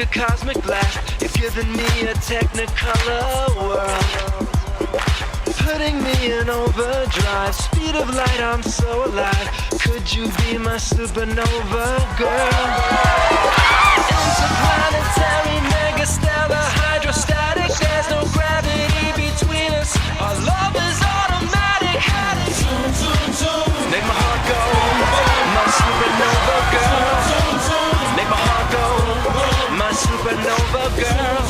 a cosmic laugh. You've given me a technicolor world, putting me in overdrive. Speed of light, I'm so alive. Could you be my supernova girl? Interplanetary, megastellar, hydrostatic. There's no gravity between us. Our love is automatic. Make my heart go, my supernova girl. Make my heart go, my supernova girl.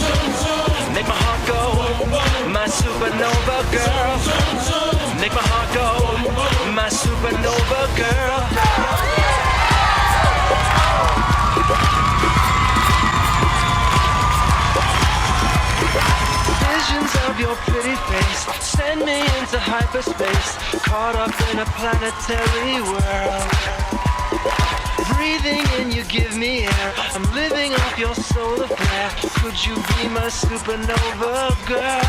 Make my heart go, my supernova girl. Make my heart go, my supernova girl. Visions of your pretty face send me into hyperspace, caught up in a planetary world. Breathing in, you give me air. I'm living off your solar flare. Could you be my supernova girl?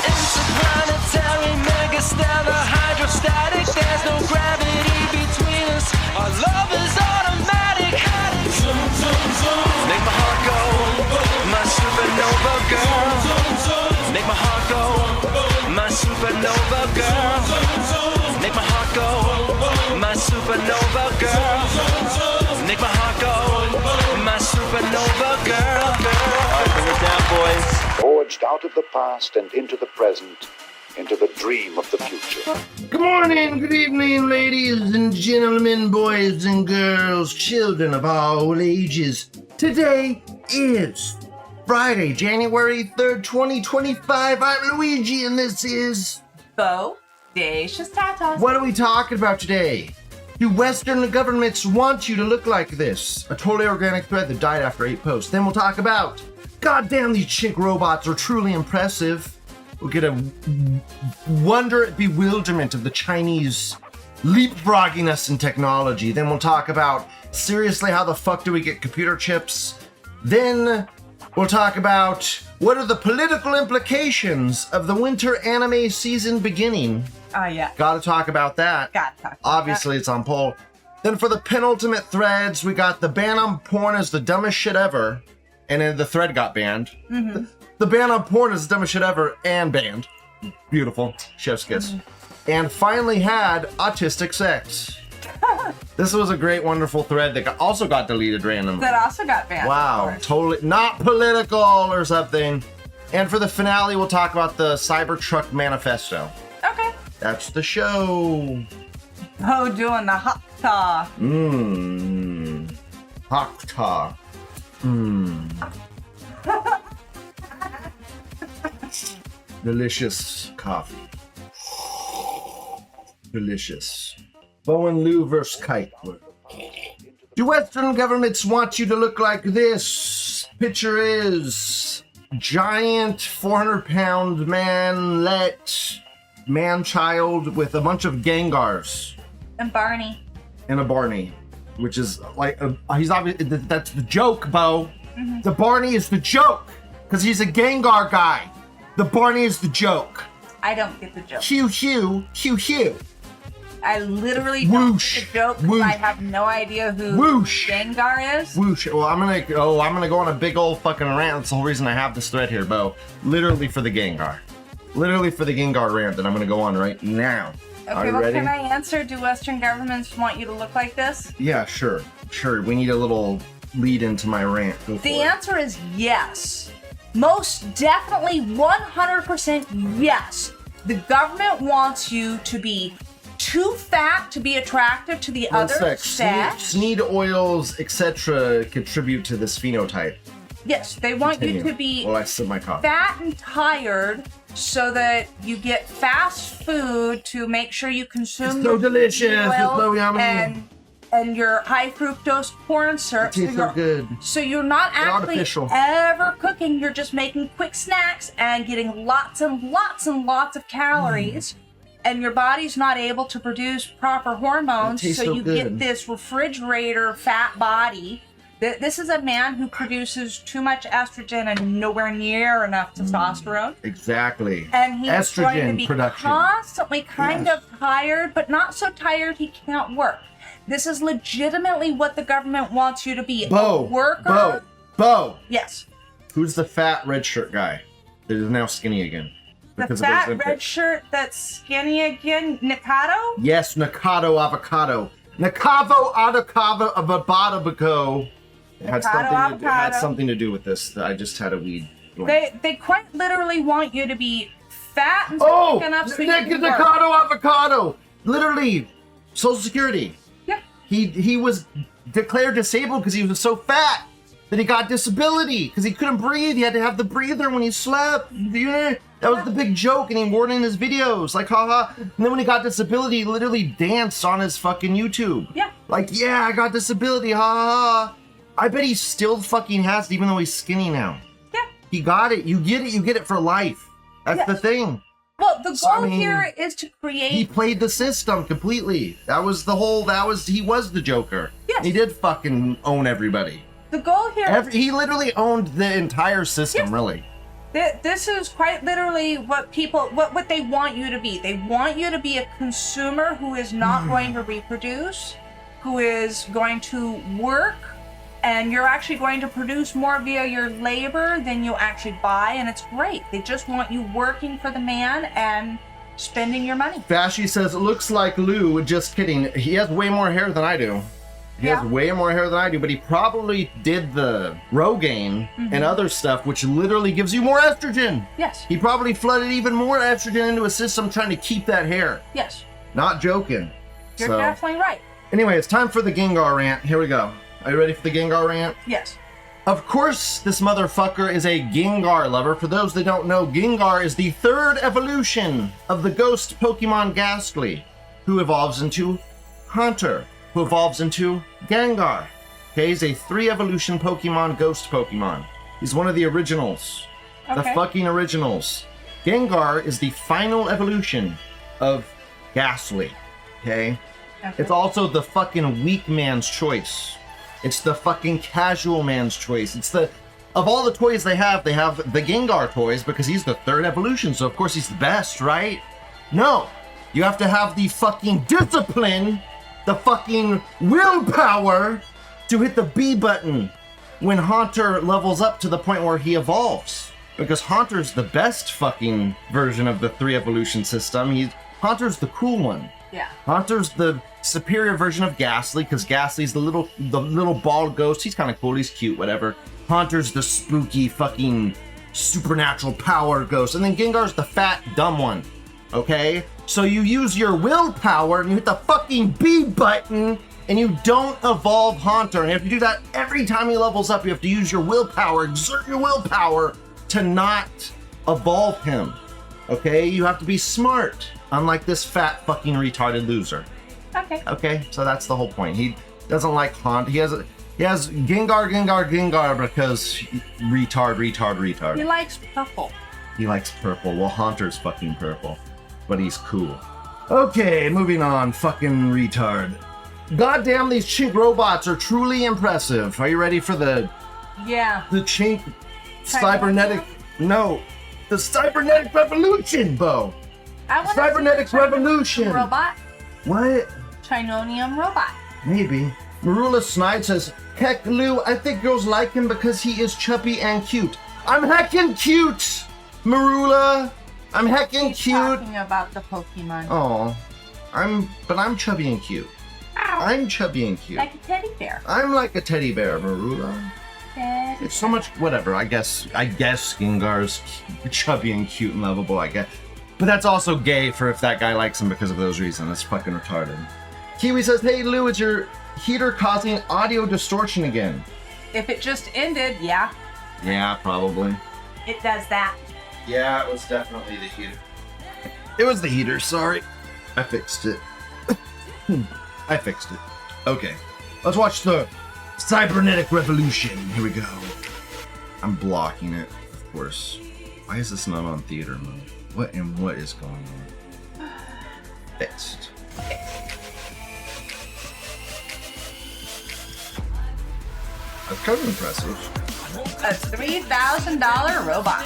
Interplanetary, megastellar, hydrostatic. There's no gravity between us. Our love is automatic. Make my heart go, my supernova girl. Make my heart go, my supernova girl. Make my heart go, my supernova girl. Make my heart go, my supernova girl. Alright, bring it down, boys. Forged out of the past and into the present, into the dream of the future. Good morning, good evening, ladies and gentlemen, boys and girls, children of all ages. Today is Friday, January 3rd, 2025. I'm Luigi, and this is... Bodacious Tatas. What are we talking about today? Do Western governments want you to look like this? A totally organic thread that died after 8 posts. Then we'll talk about, goddamn, these chink robots are truly impressive. We'll get a wonder at bewilderment of the Chinese leapfrogging us in technology. Then we'll talk about, seriously, how the fuck do we get computer chips? Then we'll talk about what are the political implications of the winter anime season beginning. Yeah. Gotta talk about that. Gotta talk about Obviously, it's on poll. Then for the penultimate threads, we got the ban on porn is the dumbest shit ever. And then the thread got banned. Mm-hmm. The ban on porn is the dumbest shit ever and banned. Beautiful. Chef's kiss. Mm-hmm. And finally had autistic sex. This was a great, wonderful thread that also got deleted randomly. That also got banned. Wow, totally not political or something. And for the finale, we'll talk about the Cybertruck Manifesto. Okay. That's the show. Oh, doing the hot talk. Hot talk. Delicious coffee. Delicious. Bo and Lou versus Kite. Do Western governments want you to look like this? Picture is giant 400-pound man-child with a bunch of Gengars. And Barney. And a Barney, which is like, he's obviously, that's the joke, Bo. Mm-hmm. The Barney is the joke, because he's a Gengar guy. The Barney is the joke. I don't get the joke. Hugh, Hugh, Hugh, Hugh. I literally don't get the joke because I have no idea who Gengar is. Whoosh. Well, I'm gonna go on a big old fucking rant. That's the whole reason I have this thread here, Bo. Literally for the Gengar. Literally for the Gengar rant that I'm gonna go on right now. Okay, well, can I answer? Do Western governments want you to look like this? Yeah, sure. Sure. We need a little lead into my rant. The answer is yes. Most definitely 100% yes. The government wants you to be too fat to be attractive to the other sex. Seed oils, etc. contribute to this phenotype. Yes, they want you to be I sip my coffee. Fat and tired so that you get fast food to make sure you consume it's so delicious. It's so yummy. And your high fructose corn syrup. It tastes so good. So you're not actually ever cooking. You're just making quick snacks and getting lots and lots and lots of calories. And your body's not able to produce proper hormones. So you get this refrigerator fat body. This is a man who produces too much estrogen and nowhere near enough testosterone. Exactly. And he's estrogen going to be production. Constantly kind of tired, but not so tired he can't work. This is legitimately what the government wants you to be. A worker. Bo, Yes. who's the fat red shirt guy that is now skinny again? The Because of fat Olympics? red shirt that's skinny again, Nikado? Yes, Nakado Avocado. Nakavo Avocado. It had something to do with this. I just had a weed. They quite literally want you to be fat and Oh, thick enough so you can work. Nakado Avocado. Literally, Social Security. Yeah. He was declared disabled because he was so fat that he got disability because he couldn't breathe. He had to have the breather when he slept. Yeah. That was the big joke, and he wore it in his videos, like, haha. And then when he got disability, he literally danced on his fucking YouTube. Yeah. Like, yeah, I got disability, ha ha ha. I bet he still fucking has it, even though he's skinny now. Yeah. He got it. You get it for life. That's the thing. Well, the goal here is to create. He played the system completely. He was the Joker. Yes. He did fucking own everybody. The goal here. He literally owned the entire system, Yes. really. This is quite literally what they want you to be. They want you to be a consumer who is not going to reproduce, who is going to work, and you're actually going to produce more via your labor than you actually buy, and it's great. They just want you working for the man and spending your money. Fashy says, it looks like Lou. Just kidding. He has way more hair than I do. He has way more hair than I do, but he probably did the Rogaine and other stuff, which literally gives you more estrogen. Yes. He probably flooded even more estrogen into his system trying to keep that hair. Yes. Not joking. You're definitely right. Anyway, it's time for the Gengar rant. Here we go. Are you ready for the Gengar rant? Yes. Of course, this motherfucker is a Gengar lover. For those that don't know, Gengar is the third evolution of the ghost Pokemon Ghastly, who evolves into Haunter, who evolves into Gengar. Okay, he's a 3-evolution Pokemon, ghost Pokemon. He's one of the originals. The fucking originals. Gengar is the final evolution of Ghastly. Okay? It's also the fucking weak man's choice. It's the fucking casual man's choice. It's of all the toys they have the Gengar toys because he's the 3rd evolution, so of course he's the best, right? No! You have to have the fucking discipline, the fucking willpower to hit the B button when Haunter levels up to the point where he evolves. Because Haunter's the best fucking version of the 3 evolution system. Haunter's the cool one. Yeah. Haunter's the superior version of Ghastly, because Ghastly's the little bald ghost. He's kind of cool, he's cute, whatever. Haunter's the spooky fucking supernatural power ghost. And then Gengar's the fat, dumb one. Okay? So you use your willpower and you hit the fucking B button and you don't evolve Haunter. And you have to do that every time he levels up. You have to use your willpower, exert your willpower to not evolve him. Okay? You have to be smart, unlike this fat fucking retarded loser. Okay. Okay? So that's the whole point. He doesn't like Haunter. He has Gengar because retard. He likes purple. He likes purple. Well, Haunter's fucking purple. But he's cool. Okay, moving on. Fucking retard. Goddamn, these chink robots are truly impressive. Are you ready for the chink cybernetic? No, the cybernetic revolution, Bo. Cybernetic revolution. Robot. What? Chinonium robot. Maybe. Marula Snide says, heck, Lou, I think girls like him because he is chubby and cute. I'm heckin' cute, Marula. I'm heckin' cute. Talking about the Pokemon. Oh, I'm chubby and cute. Ow. I'm chubby and cute. Like a teddy bear. I'm like a teddy bear, Marula. It's so much, whatever. I guess Gengar's chubby and cute and lovable. I guess, but that's also gay for if that guy likes him because of those reasons. That's fucking retarded. Kiwi says, "Hey Lou, is your heater causing audio distortion again?" If it just ended, yeah. Yeah, probably. It does that. Yeah, it was definitely the heater. It was the heater, sorry. I fixed it. I fixed it. Okay. Let's watch the cybernetic revolution. Here we go. I'm blocking it, of course. Why is this not on theater mode? What is going on? Fixed. That's kind of impressive. A $3,000 robot.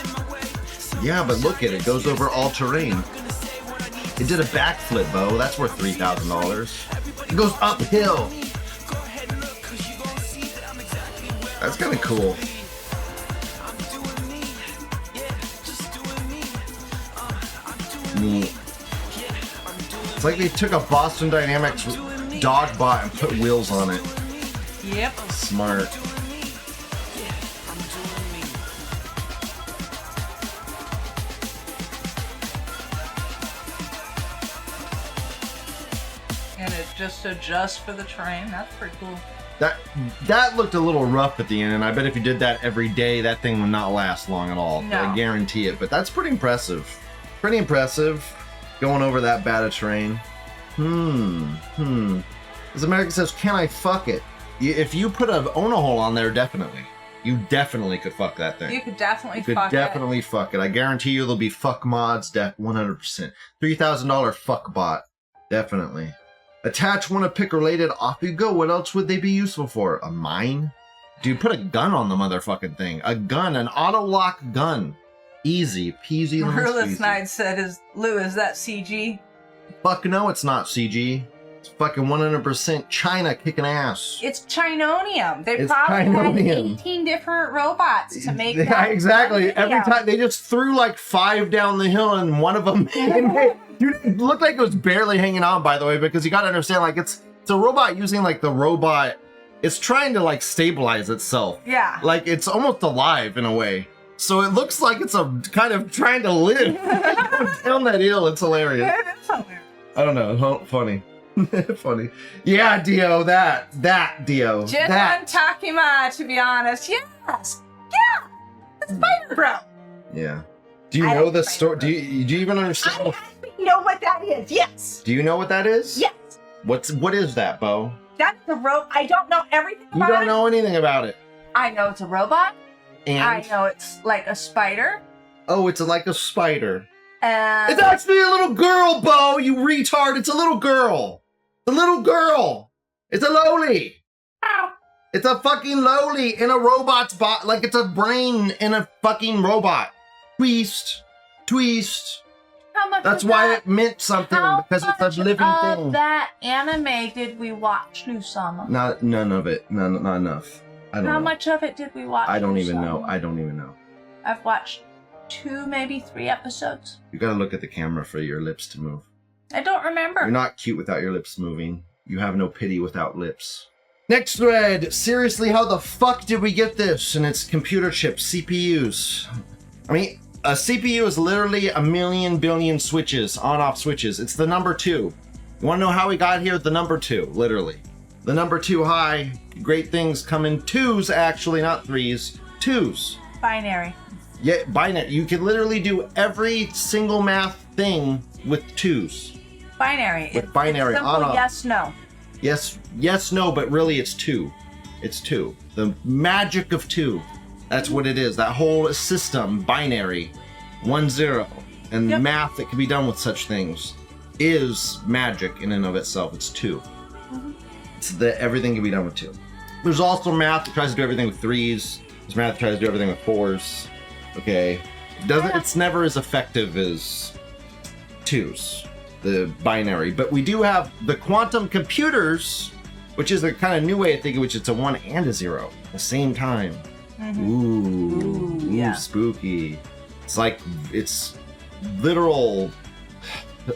Yeah, but look at it. It goes over all terrain. It did a backflip, Bo. That's worth $3,000. It goes uphill. That's kind of cool. Neat. It's like they took a Boston Dynamics dog bot and put wheels on it. Yep. Smart. And it just adjusts for the terrain. That's pretty cool. That looked a little rough at the end, and I bet if you did that every day, that thing would not last long at all. No. I guarantee it. But that's pretty impressive. Pretty impressive. Going over that bad a terrain. As America says, can I fuck it? If you put a Ona hole on there, definitely. You definitely could fuck that thing. You could definitely You could fuck definitely fuck it. I guarantee you there'll be fuck mods, 100%. $3,000 fuck bot. Definitely. Attach one of pick related, off you go. What else would they be useful for? A mine? Dude, put a gun on the motherfucking thing. A gun, an auto lock gun. Easy peasy lemon Marilla squeezy. Snide said, is that CG? Fuck no, it's not CG. It's fucking 100% China kicking ass. It's Chinonium. They It's probably Chinonium. had 18 different robots to make Yeah, that exactly. video. Every time they just threw like 5 down the hill, and one of them, dude, it looked like it was barely hanging on. By the way, because you got to understand, like it's a robot using like the robot. It's trying to like stabilize itself. Yeah. Like it's almost alive in a way. So it looks like it's a kind of trying to live down that hill. It's hilarious. It is hilarious. I don't know. Funny. Funny. Yeah, Dio. That Dio. Jitman That. Takima, to be honest. Yes. Yeah. It's Spider Bro. Yeah. Do you I know like the Spider story? Bro. Do you even understand? I know what that is. Yes. Do you know what that is? Yes. What is that, Bo? That's the I don't know everything You about don't it. know anything about it. I know it's a robot. And I know it's like a spider. oh, it's like a spider. And It's actually a little girl, Bo. You retard! It's a little girl. A little girl. It's a loli. Ow. It's a fucking loli in a robot's bot. Like it's a brain in a fucking robot. Twist. How much That's of why that, it meant something, how because it's much a living of thing. that anime did we watch, Nusama? None of it. Not enough. I don't How know. much of it did we watch? I don't even Nusama? know. I don't even know. I've watched 2, maybe 3 episodes. You gotta look at the camera for your lips to move. I don't remember. You're not cute without your lips moving. You have no pity without lips. Next thread. Seriously, how the fuck did we get this? And it's computer chips, CPUs. I mean, a CPU is literally a million billion switches, on-off switches. It's the number 2. You wanna know how we got here? The number 2, literally. The number 2 high. Great things come in 2s, actually, not 3s. 2s. Binary. Yeah, binary. You can literally do every single math thing with 2s. Binary. With binary, it's simple on, off. yes, no. Yes, no, but really it's 2. It's 2. The magic of 2. That's what it is. That whole system, binary, 1, 0, and Yep. math that can be done with such things is magic in and of itself. It's 2. It's that everything can be done with 2. There's also math that tries to do everything with 3s. There's math that tries to do everything with 4s. Okay, it's never as effective as 2s, the binary. But we do have the quantum computers, which is a kind of new way of thinking, which it's a 1 and a 0 at the same time. Ooh, yeah. Spooky. It's like, it's literal,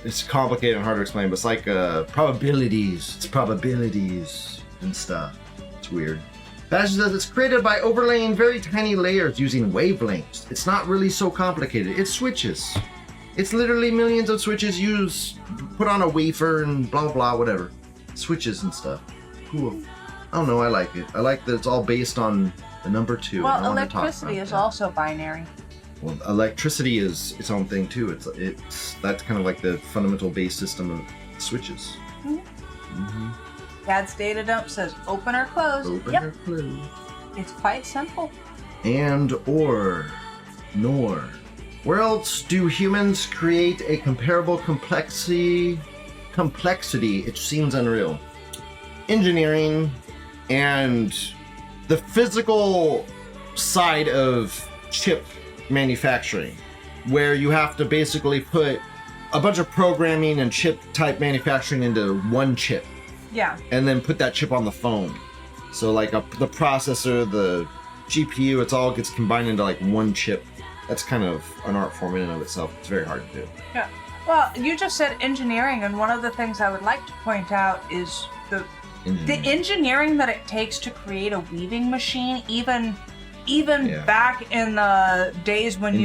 it's complicated and hard to explain, but it's like probabilities. It's probabilities and stuff. It's weird. Fashion says it's created by overlaying very tiny layers using wavelengths. It's not really so complicated. It's switches. It's literally millions of switches put on a wafer and blah blah whatever. Switches and stuff. Cool. I don't know, I like it. I like that it's all based on the number 2. I Well, wanted to talk electricity about is that. also binary. Well, electricity is its own thing too. That's kind of like the fundamental base system of switches. Dad's data dump says open or close. Open Yep. or close. It's quite simple. And or nor. Where else do humans create a comparable complexity? It seems unreal. Engineering and the physical side of chip manufacturing, where you have to basically put a bunch of programming and chip type manufacturing into one chip Yeah. and then put that chip on the phone. So like the processor, the GPU, it all gets combined into like one chip. That's kind of an art form in and of itself. It's very hard to do. Yeah. Well, you just said engineering, and one of the things I would like to point out is the engineering that it takes to create a weaving machine, even back in the days when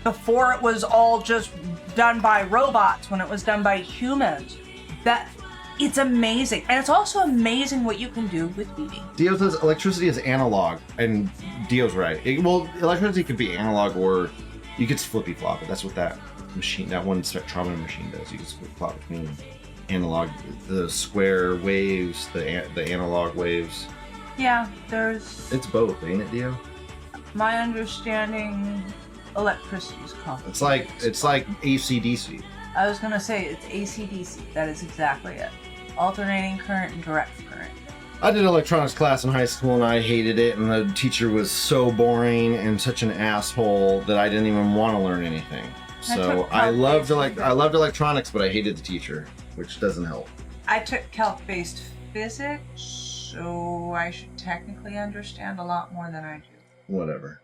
before it was all just done by robots, when it was done by humans, that it's amazing. And it's also amazing what you can do with weaving. Dio says electricity is analog, and Dio's right. Electricity could be analog, or you could flippy flop it. That's what that one spectrometer machine does. You can flip flop between analog, the square waves, the analog waves. Yeah, it's both, ain't it, Dio? My understanding, electricity is complicated. It's like AC/DC. I was gonna say it's AC/DC. That is exactly it. Alternating current and direct current. I did electronics class in high school and I hated it, and the teacher was so boring and such an asshole that I didn't even want to learn anything. So I loved electronics, but I hated the teacher, which doesn't help. I took calc-based physics, so I should technically understand a lot more than I do. Whatever.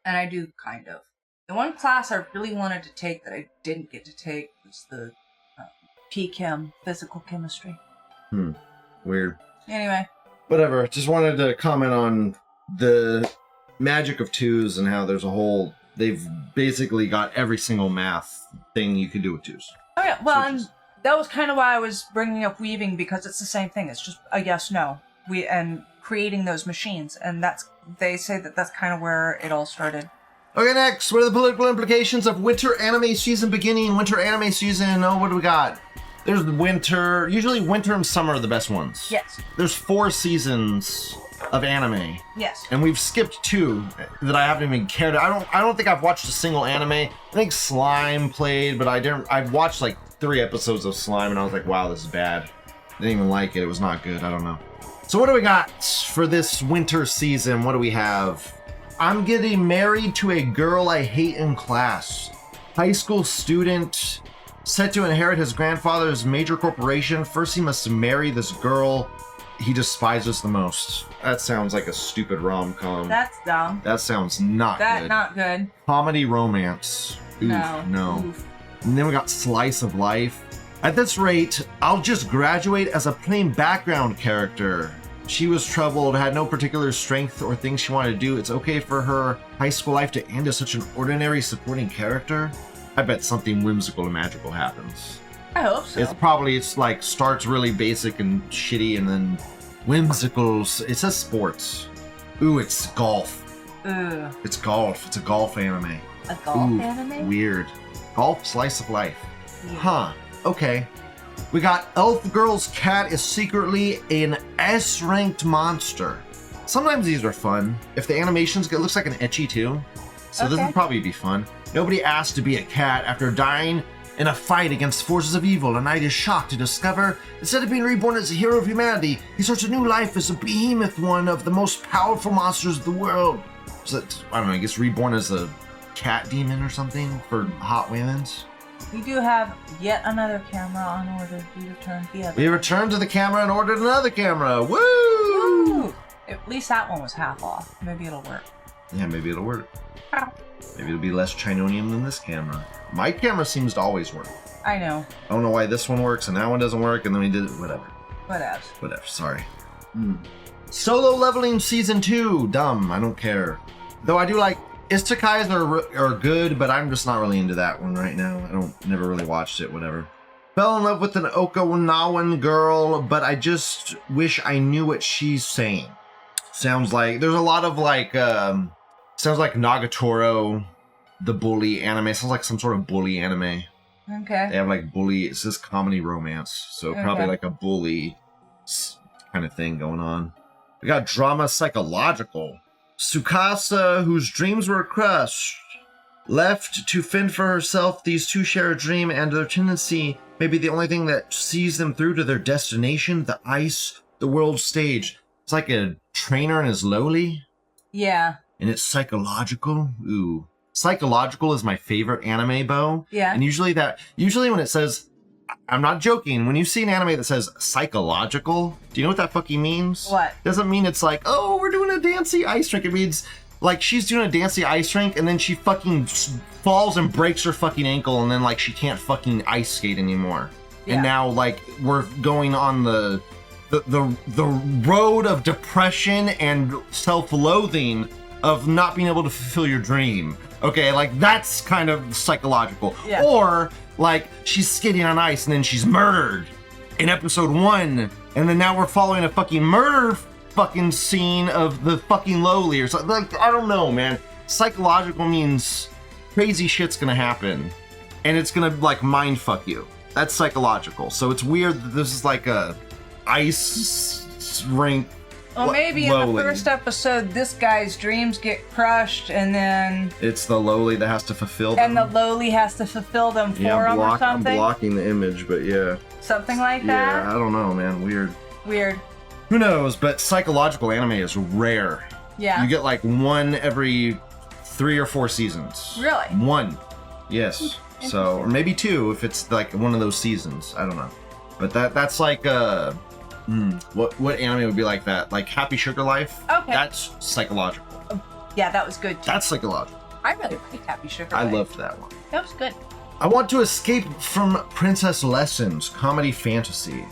And I do, kind of. The one class I really wanted to take that I didn't get to take was the P-Chem, physical chemistry. Weird. Anyway. Whatever. Just wanted to comment on the magic of twos and how they've basically got every single math thing you can do with twos. Oh yeah, well, and that was kind of why I was bringing up weaving, because it's the same thing. It's just a yes/no. And creating those machines, and they say that's kind of where it all started. Okay, next, what are the political implications of winter anime season beginning? Winter anime season, what do we got? There's winter, usually winter and summer are the best ones. Yes. There's 4 seasons of anime. Yes. And we've skipped 2 that I haven't even cared. I don't think I've watched a single anime. I think Slime played, but I've watched like 3 episodes of Slime and I was like, wow, this is bad. I didn't even like it. It was not good. I don't know. So what do we got for this winter season? What do we have? I'm getting married to a girl I hate in class. High school student set to inherit his grandfather's major corporation. First, he must marry this girl he despises the most. That sounds like a stupid rom-com. That's dumb. That sounds not good. Not good. Comedy romance. Oof, no. Oof. And then we got slice of life. At this rate, I'll just graduate as a plain background character. She was troubled, had no particular strength or things she wanted to do. It's okay for her high school life to end as such an ordinary supporting character. I bet something whimsical and magical happens. I hope so. It's like starts really basic and shitty and then whimsical. It says sports. Ooh, it's golf. Ugh. It's golf. It's a golf anime. A golf anime? Weird. Golf slice of life. Yeah. Huh. Okay. We got Elf Girl's cat is secretly an S-ranked monster. Sometimes these are fun. If the animations looks like an ecchi too. So this would probably be fun. Nobody asked to be a cat after dying in a fight against forces of evil. A knight is shocked to discover, instead of being reborn as a hero of humanity, he starts a new life as a behemoth, one of the most powerful monsters of the world. So I don't know, I guess reborn as a cat demon or something for hot women's. We do have yet another camera on order. We returned the other. We returned to the camera and ordered another camera. Woo! Woo! At least that one was half off. Maybe it'll work. Yeah, maybe it'll work. Maybe it'll be less chinonium than this camera. My camera seems to always work. I know. I don't know why this one works and that one doesn't work, and then we did whatever. Whatever, sorry. Solo leveling season 2. Dumb, I don't care. Though I do like isekais are good, but I'm just not really into that one right now. Never really watched it, whatever. Fell in love with an Okinawan girl, but I just wish I knew what she's saying. Sounds like there's a lot of sounds like Nagatoro, the bully anime. Sounds like some sort of bully anime. Okay. They have like bully, it says comedy romance. So probably like a bully kind of thing going on. We got drama psychological. Tsukasa, whose dreams were crushed, left to fend for herself. These two share a dream, and their tendency may be the only thing that sees them through to their destination, the ice, the world stage. It's like a trainer and his lowly. Yeah. And it's psychological. Ooh. Psychological is my favorite anime, Bo. Yeah. And usually when it says, I'm not joking, when you see an anime that says psychological, do you know what that fucking means? What? Doesn't mean it's like, oh, we're doing a dancey ice rink. It means like she's doing a dancey ice rink and then she fucking falls and breaks her fucking ankle, and then like she can't fucking ice skate anymore. Yeah. And now like we're going on the road of depression and self-loathing of not being able to fulfill your dream. Okay, like that's kind of psychological. Yeah. Or like she's skating on ice and then she's murdered in episode 1, and then now we're following a fucking murder fucking scene of the fucking lowly or something. Like, I don't know, man. Psychological means crazy shit's gonna happen, and it's gonna like mind fuck you. That's psychological. So it's weird that this is like a ice rink. Well, maybe in lowly. the first episode, this guy's dreams get crushed, and then It's the lowly that has to fulfill them. and the lowly has to fulfill them for yeah, him or I'm something. blocking the image, but yeah. Something like Yeah, that. I don't know, man. Weird. Weird. Who knows? But psychological anime is rare. Yeah. You get like one every 3 or 4 seasons. Really? One. Yes. So, or maybe 2 if it's like one of those seasons. I don't know. But that's like what anime would be like that? Like Happy Sugar Life? Okay. That's psychological. Yeah, that was good too. That's psychological. I really liked Happy Sugar. I Life. loved that one. That was good. I want to escape from Princess Lessons, comedy fantasy.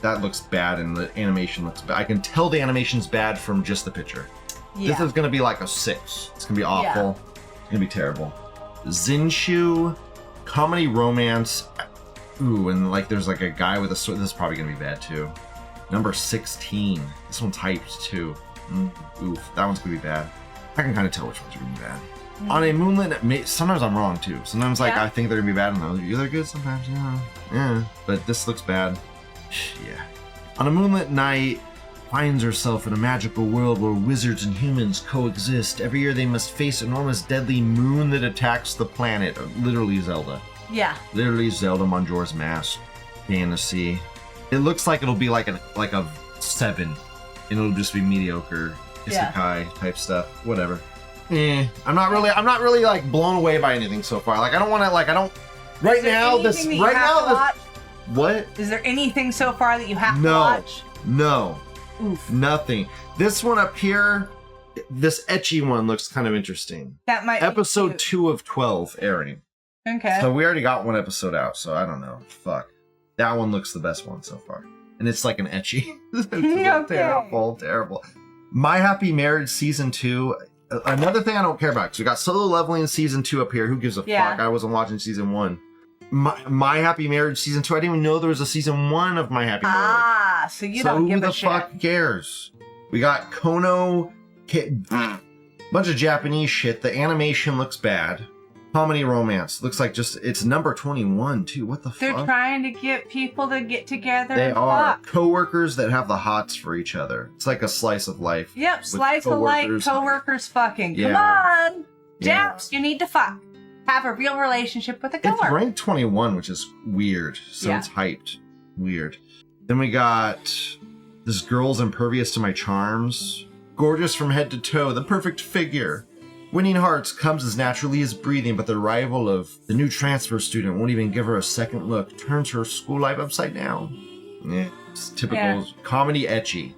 That looks bad and the animation looks bad. I can tell the animation's bad from just the picture. Yeah. This is gonna be like a 6. It's gonna be awful. It's gonna be terrible. Zinshu, comedy romance. Ooh, and like there's like a guy with a sword. This is probably gonna be bad too. Number 16. This one's hyped too. Oof, that one's gonna be bad. I can kind of tell which ones are gonna be bad. On a moonlit, sometimes I'm wrong too. Sometimes like Yeah. I think they're gonna be bad, and they're good. Sometimes, yeah. But this looks bad. Yeah. On a moonlit night, finds herself in a magical world where wizards and humans coexist. Every year they must face enormous deadly moon that attacks the planet. Literally Zelda. Yeah. Literally Zelda Majora's Mask. Fantasy. It looks like it'll be like a 7. And it'll just be mediocre Yeah. isekai type stuff. Whatever. I'm not really like blown away by anything so far. Like I don't want to right Is there now this anything that you right have to now watch? what? Is there anything so far that you have to No. watch? No. Oof. Nothing. This one up here, this etchy one looks kind of interesting. That might be Episode cute. 2 of 12 airing. Okay. So we already got one episode out, so I don't know. Fuck. That one looks the best one so far. And it's like an etchy. It's Okay. terrible. My Happy Marriage Season 2. Another thing I don't care about, because we got Solo Leveling Season 2 up here. Who gives a Yeah. fuck? I wasn't watching Season 1. My Happy Marriage Season 2. I didn't even know there was a Season 1 of My Happy Marriage. Ah, so you don't who give the a shit. fuck cares? We got Kono, bunch of Japanese shit. The animation looks bad. Comedy romance looks like it's number 21 too. What the They're fuck? trying to get people to get together. They and are fuck. co-workers that have the hots for each other. It's like a slice of life. Yep, with slice of life, coworkers. coworkers fucking. Come Yeah. on, Yeah. Japs, you need to fuck. Have a real relationship with a It's coworker. ranked 21, which is weird. So Yeah. it's hyped. Weird. Then we got this girl's impervious to my charms. Gorgeous from head to toe, the perfect figure. Winning hearts comes as naturally as breathing, but the arrival of the new transfer student won't even give her a second look. Turns her school life upside down. Yeah, it's typical Yeah. comedy etchy.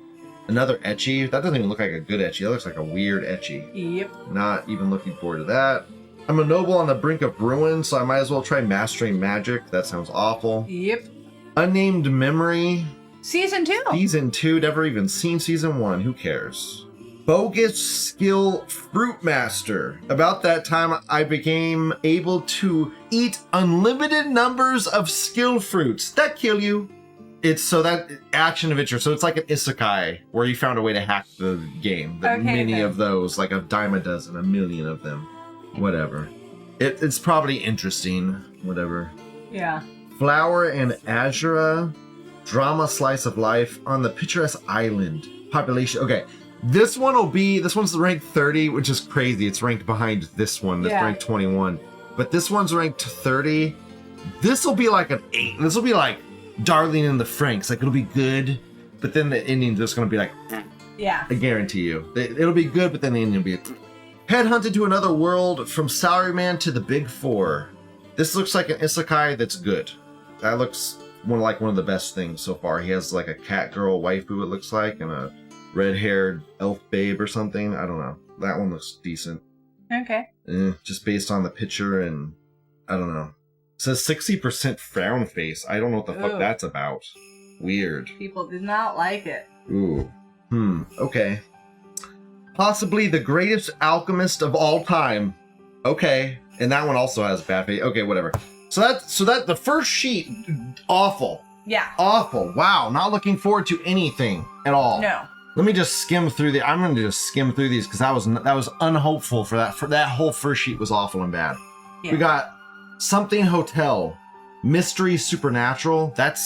Another etchy. That doesn't even look like a good etchy. That looks like a weird etchy. Yep. Not even looking forward to that. I'm a noble on the brink of ruin, so I might as well try mastering magic. That sounds awful. Yep. Unnamed Memory. Season 2. Season 2. Never even seen Season 1. Who cares? Bogus Skill Fruit Master. About that time, I became able to eat unlimited numbers of skill fruits that kill you. It's so that action adventure. So it's like an isekai where you found a way to hack the game. Okay, Many then. of those, like a dime a dozen, a million of them. Whatever. It's probably interesting. Whatever. Yeah. Flower and Azura. Drama slice of life on the picturesque island. Population. Okay. This one's ranked 30, which is crazy. It's ranked behind this one that's Yeah. ranked 21. But this one's ranked 30. This will be like an 8. This will be like Darling in the Franxx. Like, it'll be good, but then the ending's just going to be like, Yeah. I guarantee you. It'll be good, but then the ending will be headhunted to another world from Salaryman to the Big Four. This looks like an isekai that's good. That looks one of the best things so far. He has like a cat girl waifu, it looks like, and a red-haired elf babe or something. I don't know. That one looks decent. Okay. Just based on the picture, and I don't know. It says 60% frown face. I don't know what the fuck that's about. Weird. People did not like it. Ooh. Okay. Possibly the greatest alchemist of all time. Okay. And that one also has bad face. Okay, whatever. So that the first sheet, awful. Yeah. Awful. Wow. Not looking forward to anything at all. No. Let me just skim through I'm going to just skim through these because that was unhopeful for that. For that whole first sheet was awful and bad. Yeah. We got Something Hotel, Mystery Supernatural. That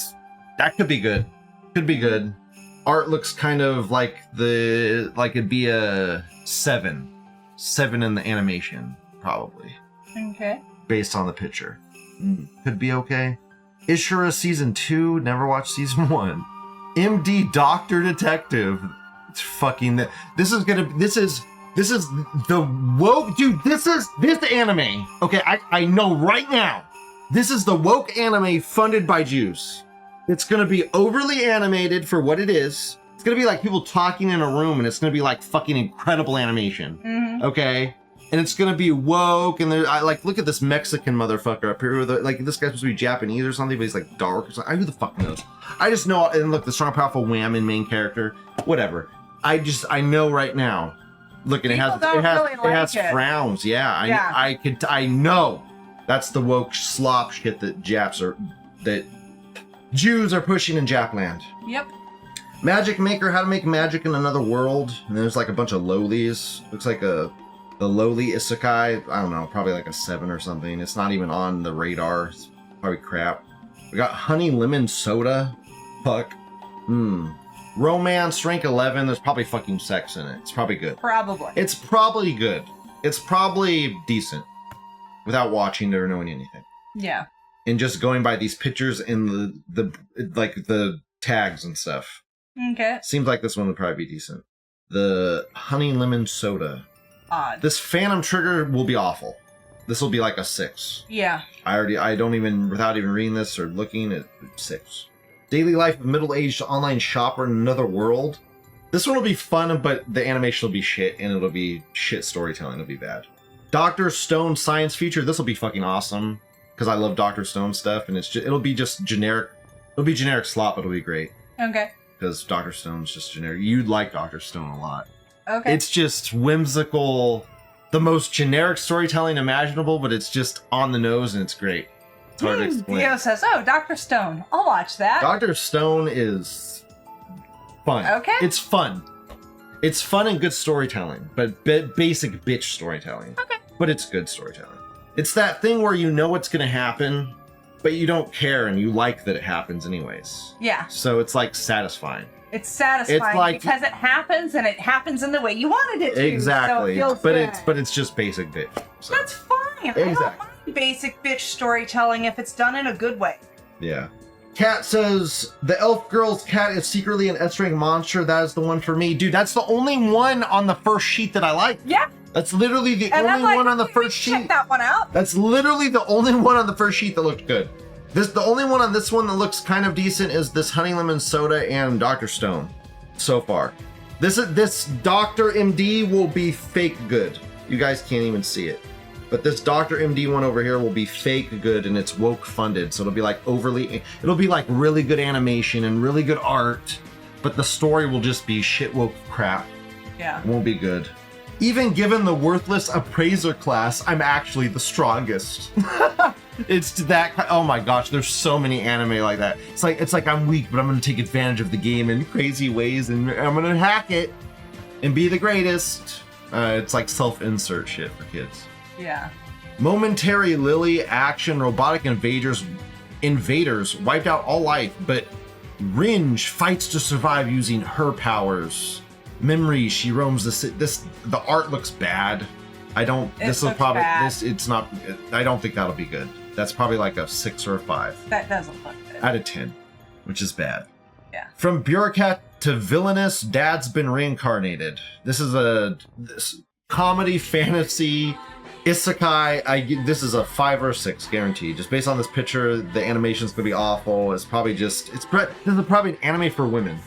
could be good. Could be good. Art looks kind of like it'd be a 7 in the animation, probably. Okay. Based on the picture. Could be okay. Ishura Season 2, never watched Season 1. MD Doctor Detective. It's fucking... This is the woke... Dude, this anime. Okay, I know right now. This is the woke anime funded by Jews. It's gonna be overly animated for what it is. It's gonna be like people talking in a room, and it's gonna be like fucking incredible animation. Mm-hmm. Okay? And it's gonna be woke, and look at this Mexican motherfucker up here. This guy's supposed to be Japanese or something, but he's like dark or something. Who the fuck knows? I just know, and look, the strong, powerful whammon main character. Whatever. I know right now. Look, and it has frowns. Yeah, I know. That's the woke slop shit that Jews are pushing in Japland. Yep. Magic Maker, how to make magic in another world. And there's like a bunch of lowlies. Looks like the lowly isekai. I don't know, probably like a 7 or something. It's not even on the radar. It's probably crap. We got Honey Lemon Soda. Fuck. Romance, rank 11. There's probably fucking sex in it. It's probably good. Probably. It's probably good. It's probably decent. Without watching or knowing anything. Yeah. And just going by these pictures and the tags and stuff. Okay. Seems like this one would probably be decent. The Honey Lemon Soda. Odd. This Phantom Trigger will be awful. This will be like a 6. Yeah. I don't even, without even reading this or looking at 6. Daily Life of Middle-Aged Online Shopper in Another World. This one will be fun, but the animation will be shit, and it'll be shit storytelling. It'll be bad. Dr. Stone Science Feature. This will be fucking awesome. Because I love Dr. Stone stuff, and it'll be just generic. It'll be generic slop, but it'll be great. Okay. Because Dr. Stone's just generic. You'd like Dr. Stone a lot. Okay. It's just whimsical, the most generic storytelling imaginable, but it's just on the nose and it's great. It's hard to explain. Theo says, "Oh, Dr. Stone. I'll watch that." Dr. Stone is fun. Okay. It's fun. It's fun and good storytelling, but basic bitch storytelling. Okay. But it's good storytelling. It's that thing where you know what's going to happen, but you don't care and you like that it happens anyways. Yeah. So it's like satisfying. It's satisfying because it happens and it happens in the way you wanted it to. Exactly. So it feels but it's just basic bitch. So. That's fine. Exactly. I don't mind basic bitch storytelling if it's done in a good way. Yeah. Cat says, the elf girl's cat is secretly an S-rank monster. That is the one for me. Dude, that's the only one on the first sheet that I like. Yeah. That's literally the only one on the first sheet. Check that one out. That's literally the only one on the first sheet that looked good. The only one on this one that looks kind of decent is this Honey Lemon Soda and Dr. Stone so far. This Dr. MD will be fake good. You guys can't even see it. But this Dr. MD one over here will be fake good, and it's woke funded. So it'll be like it'll be like really good animation and really good art, but the story will just be shit woke crap. Yeah. It won't be good. Even given the worthless appraiser class, I'm actually the strongest. It's that. Oh my gosh, there's so many anime like that. It's like I'm weak, but I'm gonna take advantage of the game in crazy ways, and I'm gonna hack it and be the greatest. It's like self-insert shit for kids. Yeah. Momentary Lily action robotic invaders wiped out all life, but Ringe fights to survive using her powers. Memory, she roams the art looks bad. I don't think that'll be good. That's probably like a 6 or a 5. That doesn't look good. Out of 10, which is bad. Yeah. From bureaucrat to villainous, Dad's been reincarnated. This is this comedy fantasy isekai. This is a 5 or a 6 guaranteed. Just based on this picture, the animation's gonna be awful. It's probably this is probably an anime for women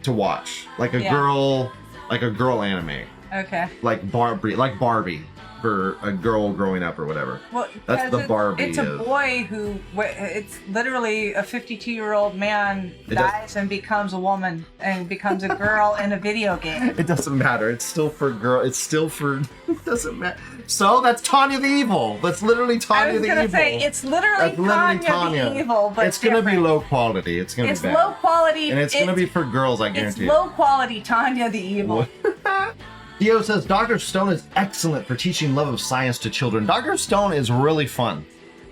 to watch, like a girl anime. Okay. Like Barbie. for a girl growing up or whatever. Well, That's the Barbie. It's a boy who, it's literally a 52-year-old man dies and becomes a woman and becomes a girl in a video game. It doesn't matter. It's still for girl. It's still for. It doesn't matter. So that's Tanya the Evil. That's literally Tanya the Evil. I was gonna say it's literally Tanya the Evil, but it's gonna be low quality. It's gonna be bad. Low quality, and it's gonna be for girls. I guarantee. It's low quality Tanya the Evil. Theo says Dr. Stone is excellent for teaching love of science to children. Dr. Stone is really fun,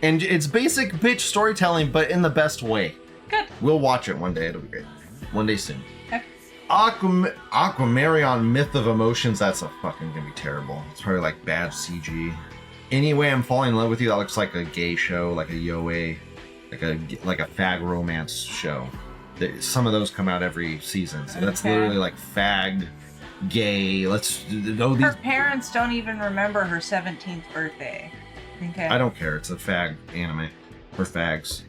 and it's basic bitch storytelling, but in the best way. Good. We'll watch it one day. It'll be great. One day soon. Okay. Aquamarion Myth of Emotions, that's a fucking gonna be terrible. It's probably like bad CG. Anyway, I'm Falling in Love with You, that looks like a gay show, like a yoe, like a fag romance show. Some of those come out every season, so that's literally like fag, gay, Her parents don't even remember her 17th birthday. Okay. I don't care, it's a fag anime. For fags.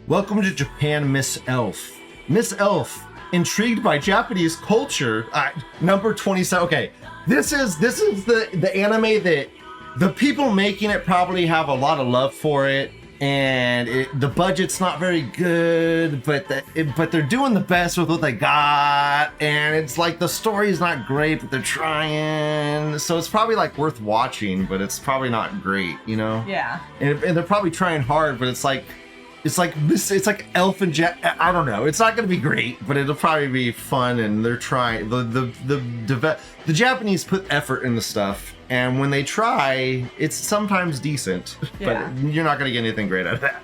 Welcome to Japan, Miss Elf. Miss Elf. Intrigued by Japanese culture. Number 27. Okay, this is the anime that the people making it probably have a lot of love for it, and the budget's not very good, but they're doing the best with what they got, and it's like the story's not great, but they're trying, so it's probably like worth watching, but it's probably not great, you know? Yeah. And they're probably trying hard, but it's like Elf and Jack. I don't know. It's not going to be great, but it'll probably be fun. And they're trying. The Japanese put effort into stuff, and when they try, it's sometimes decent. Yeah. But you're not going to get anything great out of that.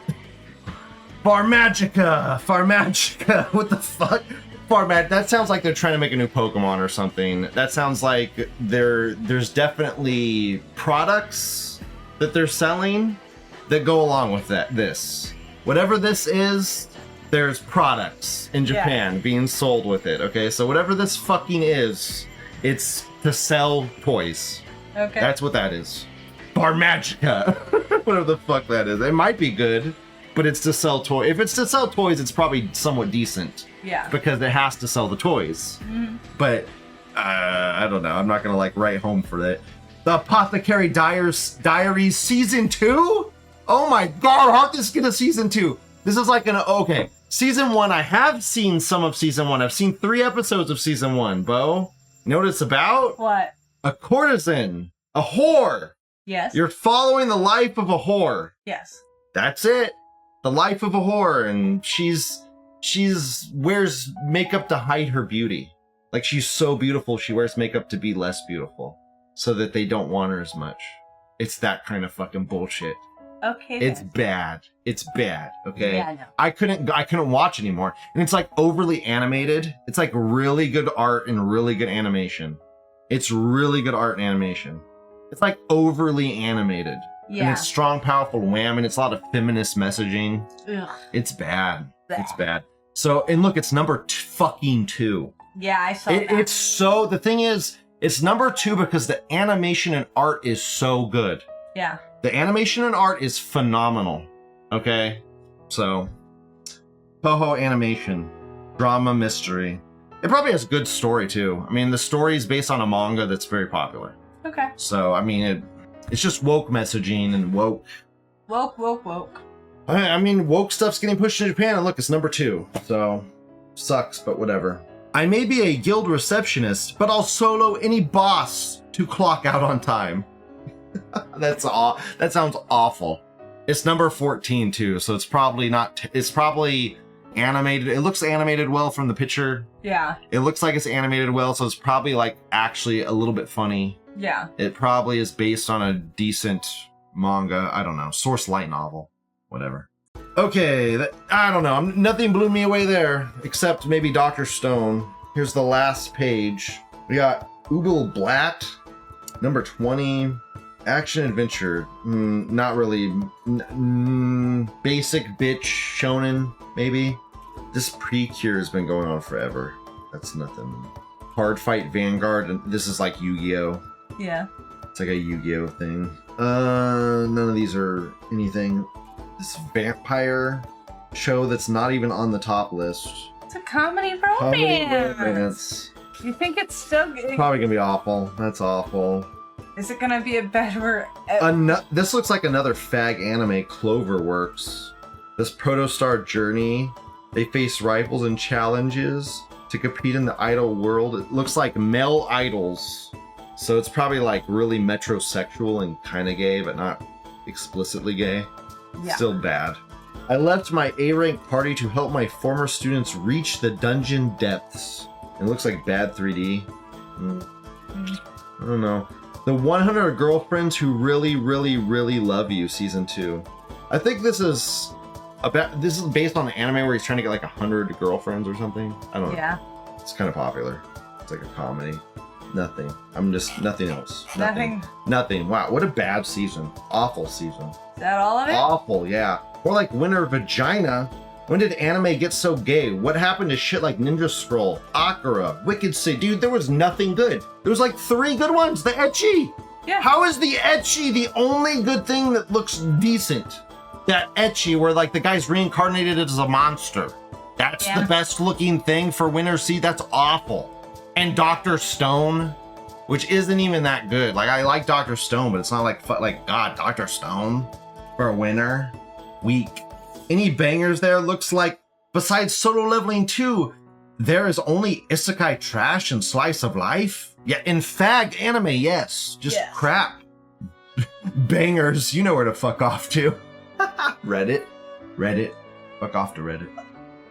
Farmagica. What the fuck? That sounds like they're trying to make a new Pokemon or something. That sounds like there's definitely products that they're selling that go along with this. Whatever this is, there's products in Japan being sold with it, okay? So whatever this fucking is, it's to sell toys. Okay. That's what that is. Farmagica. Whatever the fuck that is. It might be good, but it's to sell toys. If it's to sell toys, it's probably somewhat decent. Yeah. Because it has to sell the toys. Mm-hmm. But, I don't know. I'm not gonna, write home for that. The Apothecary Diaries Season 2? Oh my god, how this get a season 2? This is like okay. Season 1, I have seen some of season 1. I've seen 3 episodes of season 1, Bo. You know what it's about? What? A courtesan. A whore. Yes. You're following the life of a whore. Yes. That's it. The life of a whore, and she's wears makeup to hide her beauty. Like, she's so beautiful, she wears makeup to be less beautiful. So that they don't want her as much. It's that kind of fucking bullshit. Okay. It's bad. It's bad. Okay. Yeah, I know. I couldn't watch anymore. And it's like overly animated. It's like really good art and really good animation. It's really good art and animation. It's like overly animated. Yeah. And it's strong, powerful wham, and it's a lot of feminist messaging. Ugh. It's bad. Blech. It's bad. So, and look, it's number fucking 2. Yeah, I saw that. It's so, the thing is, it's number 2 because the animation and art is so good. Yeah. The animation and art is phenomenal. Okay? So, Toho Animation. Drama mystery. It probably has good story, too. I mean, the story is based on a manga that's very popular. Okay. So, I mean, it's just woke messaging and woke. Woke. I mean, woke stuff's getting pushed in Japan, and look, it's number 2. So, sucks, but whatever. I may be a guild receptionist, but I'll solo any boss to clock out on time. That sounds awful. It's number 14 too, so it's probably not. It's probably animated. It looks animated well from the picture. Yeah. It looks like it's animated well, so it's probably like actually a little bit funny. Yeah. It probably is based on a decent manga. I don't know, source light novel, whatever. Okay, I don't know. Nothing blew me away there except maybe Dr. Stone. Here's the last page. We got Ubel Blatt, number 20. Action adventure, not really. Basic bitch shonen, maybe. This Precure has been going on forever. That's nothing. Hard Fight Vanguard, and this is like Yu-Gi-Oh. Yeah. It's like a Yu-Gi-Oh thing. None of these are anything. This vampire show that's not even on the top list. It's a comedy romance. You think it's so good? Probably gonna be awful. That's awful. Is it gonna be a better? This looks like another fag anime, Cloverworks. This Protostar Journey. They face rivals and challenges to compete in the idol world. It looks like male idols. So it's probably like really metrosexual and kind of gay, but not explicitly gay. Yeah. Still bad. I left my A-rank party to help my former students reach the dungeon depths. It looks like bad 3D. I don't know. The 100 Girlfriends Who Really, Really, Really Love You, Season 2. I think this is based on an anime where he's trying to get like 100 girlfriends or something. I don't know. Yeah. It's kind of popular. It's like a comedy. Nothing. Nothing else. Nothing. Wow, what a bad season. Awful season. Is that all of it? Awful, yeah. Or like Winter Vagina. When did anime get so gay? What happened to shit like Ninja Scroll, Akira, Wicked City? Dude, there was nothing good. There was like 3 good ones. The ecchi. Yeah. How is the ecchi the only good thing that looks decent? That ecchi where like the guy's reincarnated as a monster. That's the best looking thing for Winter Sea. That's awful. And Dr. Stone, which isn't even that good. Like I like Dr. Stone, but it's not like God, Dr. Stone for a winner. Weak. Any bangers there? Looks like besides Solo Leveling 2, there is only Isekai Trash and Slice of Life. Yeah, in fag anime, yes. Just crap. Bangers, you know where to fuck off to. Reddit. Fuck off to Reddit.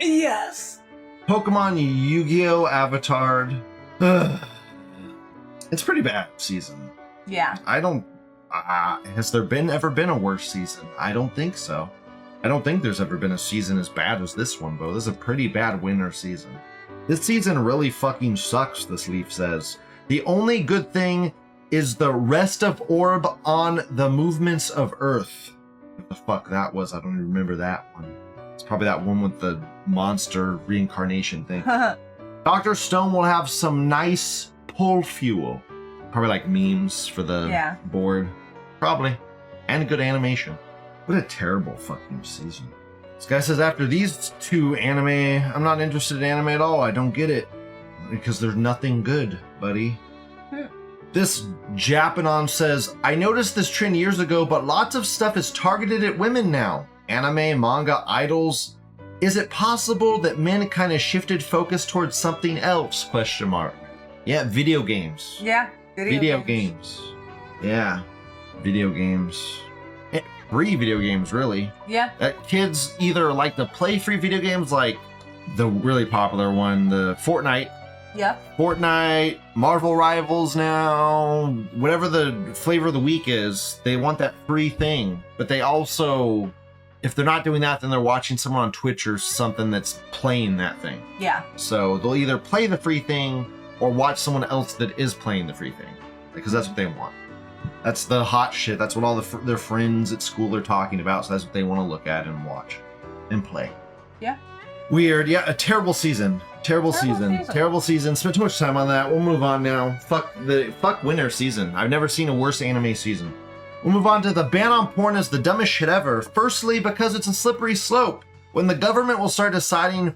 Yes. Pokemon Yu-Gi-Oh! Avatared. It's pretty bad season. Yeah. I don't... has there ever been a worse season? I don't think so. I don't think there's ever been a season as bad as this one, Bo. This is a pretty bad winter season. This season really fucking sucks, this leaf says. The only good thing is the rest of orb on the movements of Earth. What the fuck that was, I don't even remember that one. It's probably that one with the monster reincarnation thing. Dr. Stone will have some nice pull fuel. Probably like memes for the board. Probably. And good animation. What a terrible fucking season. This guy says, after these 2 anime, I'm not interested in anime at all. I don't get it. Because there's nothing good, buddy. This Japanon says, I noticed this trend years ago, but lots of stuff is targeted at women now. Anime, manga, idols. Is it possible that men kind of shifted focus towards something else? ? Yeah, video games. Yeah, video games. Yeah, video games. Free video games, really. Yeah. Kids either like to play free video games, like the really popular one, the Fortnite. Yeah. Fortnite, Marvel Rivals now, whatever the flavor of the week is, they want that free thing. But they also, if they're not doing that, then they're watching someone on Twitch or something that's playing that thing. Yeah. So they'll either play the free thing or watch someone else that is playing the free thing, because that's what they want. That's the hot shit. That's what all their friends at school are talking about. So that's what they want to look at and watch and play. Yeah. Weird. Yeah, a terrible season. Terrible season. Spent too much time on that. We'll move on now. Fuck winter season. I've never seen a worse anime season. We'll move on to the ban on porn is the dumbest shit ever. Firstly, because it's a slippery slope. When the government will start deciding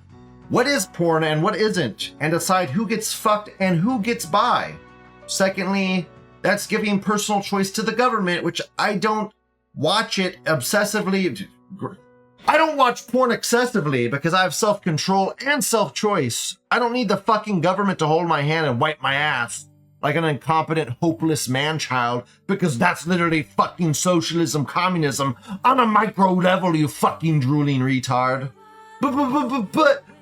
what is porn and what isn't, and decide who gets fucked and who gets by. Secondly, that's giving personal choice to the government, which I don't watch it obsessively. I don't watch porn excessively because I have self-control and self-choice. I don't need the fucking government to hold my hand and wipe my ass like an incompetent, hopeless man-child, because that's literally fucking socialism, communism on a micro level, you fucking drooling retard. But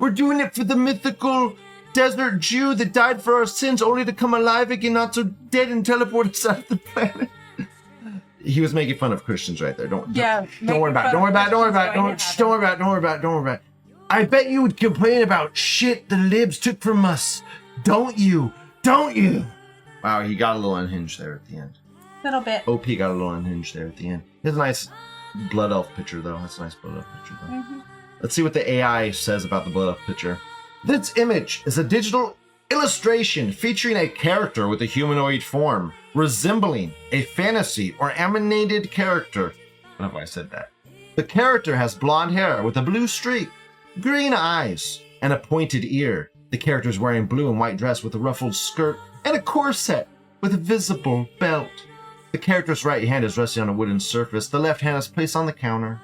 we're doing it for the mythical desert Jew that died for our sins only to come alive again, not so dead, and teleport us out of the planet. He was making fun of Christians right there. Don't worry about it. I bet you would complain about shit the libs took from us. Don't you? Wow, he got a little unhinged there at the end. A little bit. OP got a little unhinged there at the end. He has a nice blood elf picture, though. That's a nice blood elf picture, though. Mm-hmm. Let's see what the AI says about the blood elf picture. This image is a digital illustration featuring a character with a humanoid form, resembling a fantasy or animated character. I don't know if I said that. The character has blonde hair with a blue streak, green eyes, and a pointed ear. The character is wearing blue and white dress with a ruffled skirt and a corset with a visible belt. The character's right hand is resting on a wooden surface. The left hand is placed on the counter.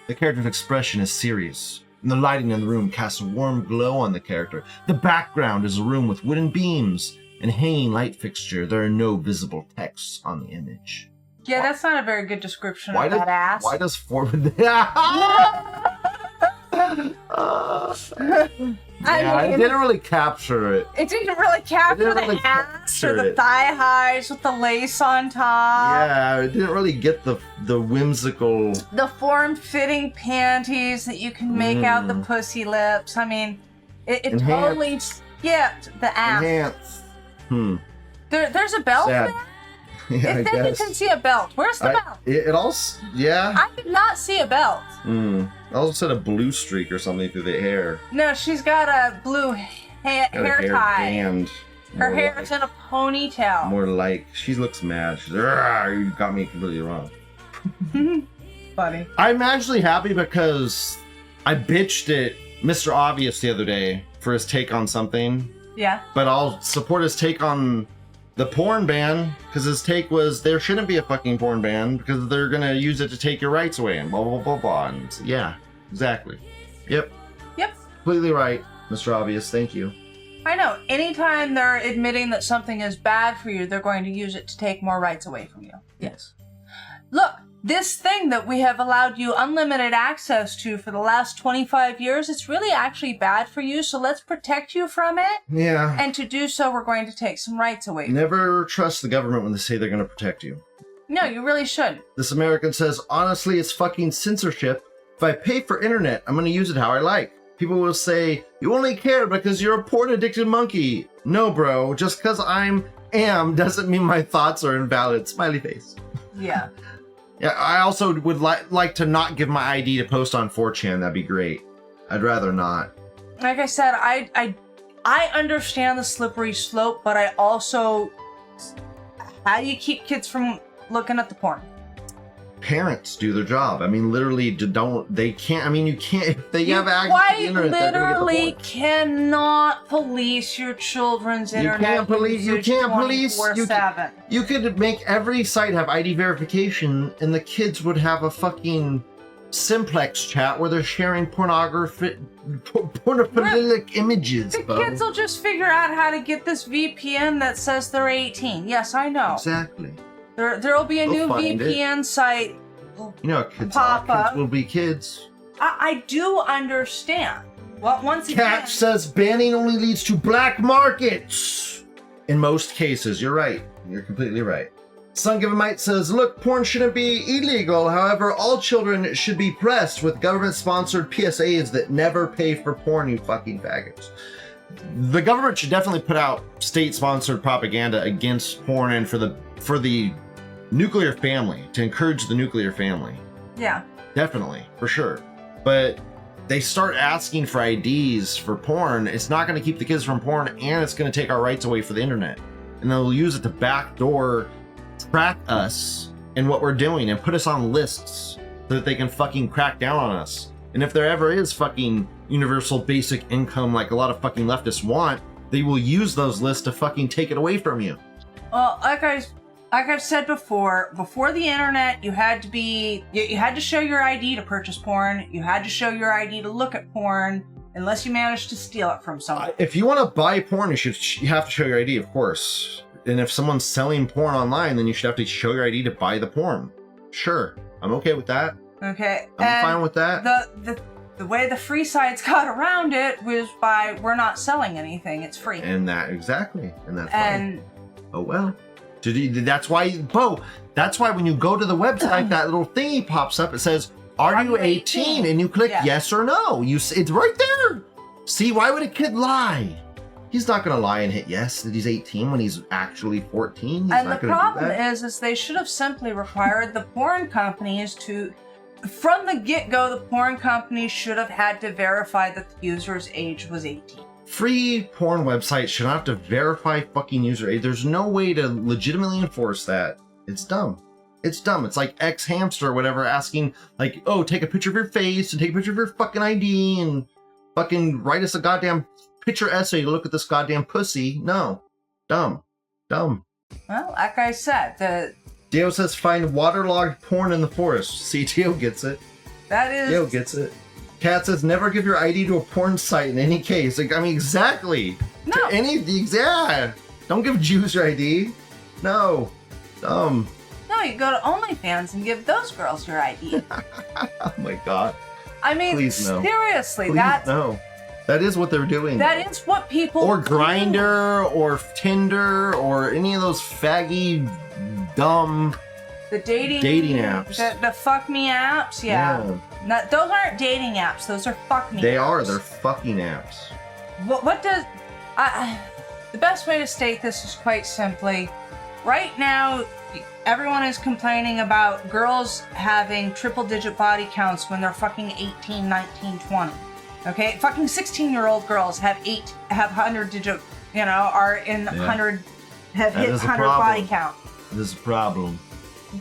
The character's expression is serious, and the lighting in the room casts a warm glow on the character. The background is a room with wooden beams and hanging light fixture. There are no visible texts on the image. Yeah, that's not a very good description of that ass. Why does it didn't really capture it. It didn't really capture the ass or the thigh highs with the lace on top. Yeah, it didn't really get the whimsical... The form-fitting panties that you can make out the pussy lips. I mean, it totally skipped the ass. Enhance. There's a belt there? Yeah, if then you can see a belt. Where's the belt? It also, yeah. I did not see a belt. I also said a blue streak or something through the hair. No, she's got a blue hair tie. Band. Her hair's in a ponytail. More like, she looks mad. She's like, you got me completely wrong. Funny. I'm actually happy because I bitched at Mr. Obvious the other day for his take on something. Yeah. But I'll support his take on the porn ban, because his take was there shouldn't be a fucking porn ban because they're gonna use it to take your rights away and blah blah blah blah. And yeah, exactly. Yep. Completely right, Mr. Obvious. Thank you. I know. Anytime they're admitting that something is bad for you, they're going to use it to take more rights away from you. Yes. Look, this thing that we have allowed you unlimited access to for the last 25 years, it's really actually bad for you, so let's protect you from it. Yeah. And to do so, we're going to take some rights away. Never trust the government when they say they're going to protect you. No, you really shouldn't. This American says, honestly, it's fucking censorship. If I pay for internet, I'm going to use it how I like. People will say, you only care because you're a porn-addicted monkey. No, bro, just because I am doesn't mean my thoughts are invalid. Smiley face. Yeah. Yeah, I also would like to not give my ID to post on 4chan. That'd be great. I'd rather not. Like I said, I understand the slippery slope, but I also... How do you keep kids from looking at the porn? Parents do their job. I mean, literally, they can't. I mean, you can't. If they have access to the internet, they're gonna get the literally porn. cannot police your children's internet. You can't police. You could make every site have ID verification, and the kids would have a fucking simplex chat where they're sharing pornographic images. The kids will just figure out how to get this VPN that says they're 18. Yes, I know. Exactly. There'll be a new VPN site. You know, kids will be kids. I do understand. Well, once again, Cat says banning only leads to black markets. In most cases, you're right. You're completely right. Sungivemite says, look, porn shouldn't be illegal. However, all children should be pressed with government-sponsored PSAs that never pay for porn, you fucking faggots. The government should definitely put out state-sponsored propaganda against porn and for the nuclear family, to encourage the nuclear family. Yeah. Definitely, for sure. But they start asking for IDs for porn, it's not going to keep the kids from porn, and it's going to take our rights away for the internet. And they'll use it to backdoor track us and what we're doing and put us on lists so that they can fucking crack down on us. And if there ever is fucking universal basic income like a lot of fucking leftists want, they will use those lists to fucking take it away from you. Well, like I've said before the internet, you had to show your ID to purchase porn. You had to show your ID to look at porn, unless you managed to steal it from someone. If you want to buy porn, you have to show your ID, of course. And if someone's selling porn online, then you should have to show your ID to buy the porn. Sure, I'm okay with that. Okay, I'm fine with that. The way the free sites got around it was by we're not selling anything; it's free. And that's fine. Oh well. That's why, Bo, that's why when you go to the website, that little thingy pops up. It says, are you 18? And you click yes or no. It's right there. See, why would a kid lie? He's not going to lie and hit yes that he's 18 when he's actually 14. And the problem is they should have simply required the porn companies to, from the get-go, the porn companies should have had to verify that the user's age was 18. Free porn websites should not have to verify fucking user age. There's no way to legitimately enforce that. It's dumb. It's dumb. It's like X-Hamster or whatever asking, like, oh, take a picture of your face and take a picture of your fucking ID and fucking write us a goddamn picture essay to look at this goddamn pussy. No. Dumb. Well, like I said, Dio says find waterlogged porn in the forest. See, Dio gets it. That is. Dio gets it. Kat says never give your ID to a porn site in any case. Like, I mean, exactly. No. To any, yeah. Don't give Jews your ID. No. No, you go to OnlyFans and give those girls your ID. Oh my God. I mean, Please, no. seriously, Please, that's no. That is what they're doing. that is what people Or do. Grindr, or Tinder, or any of those faggy, dumb The dating apps. The fuck me apps, yeah. Those aren't dating apps. Those are fuck me. They apps. are. They're fucking apps. What does? The best way to state this is quite simply. Right now, everyone is complaining about girls having triple-digit body counts when they're fucking 18, 19, 20. Okay, fucking 16-year-old girls have 100-digit. You know, are in 100. Have That hit is a 100 problem. body count. This is a problem.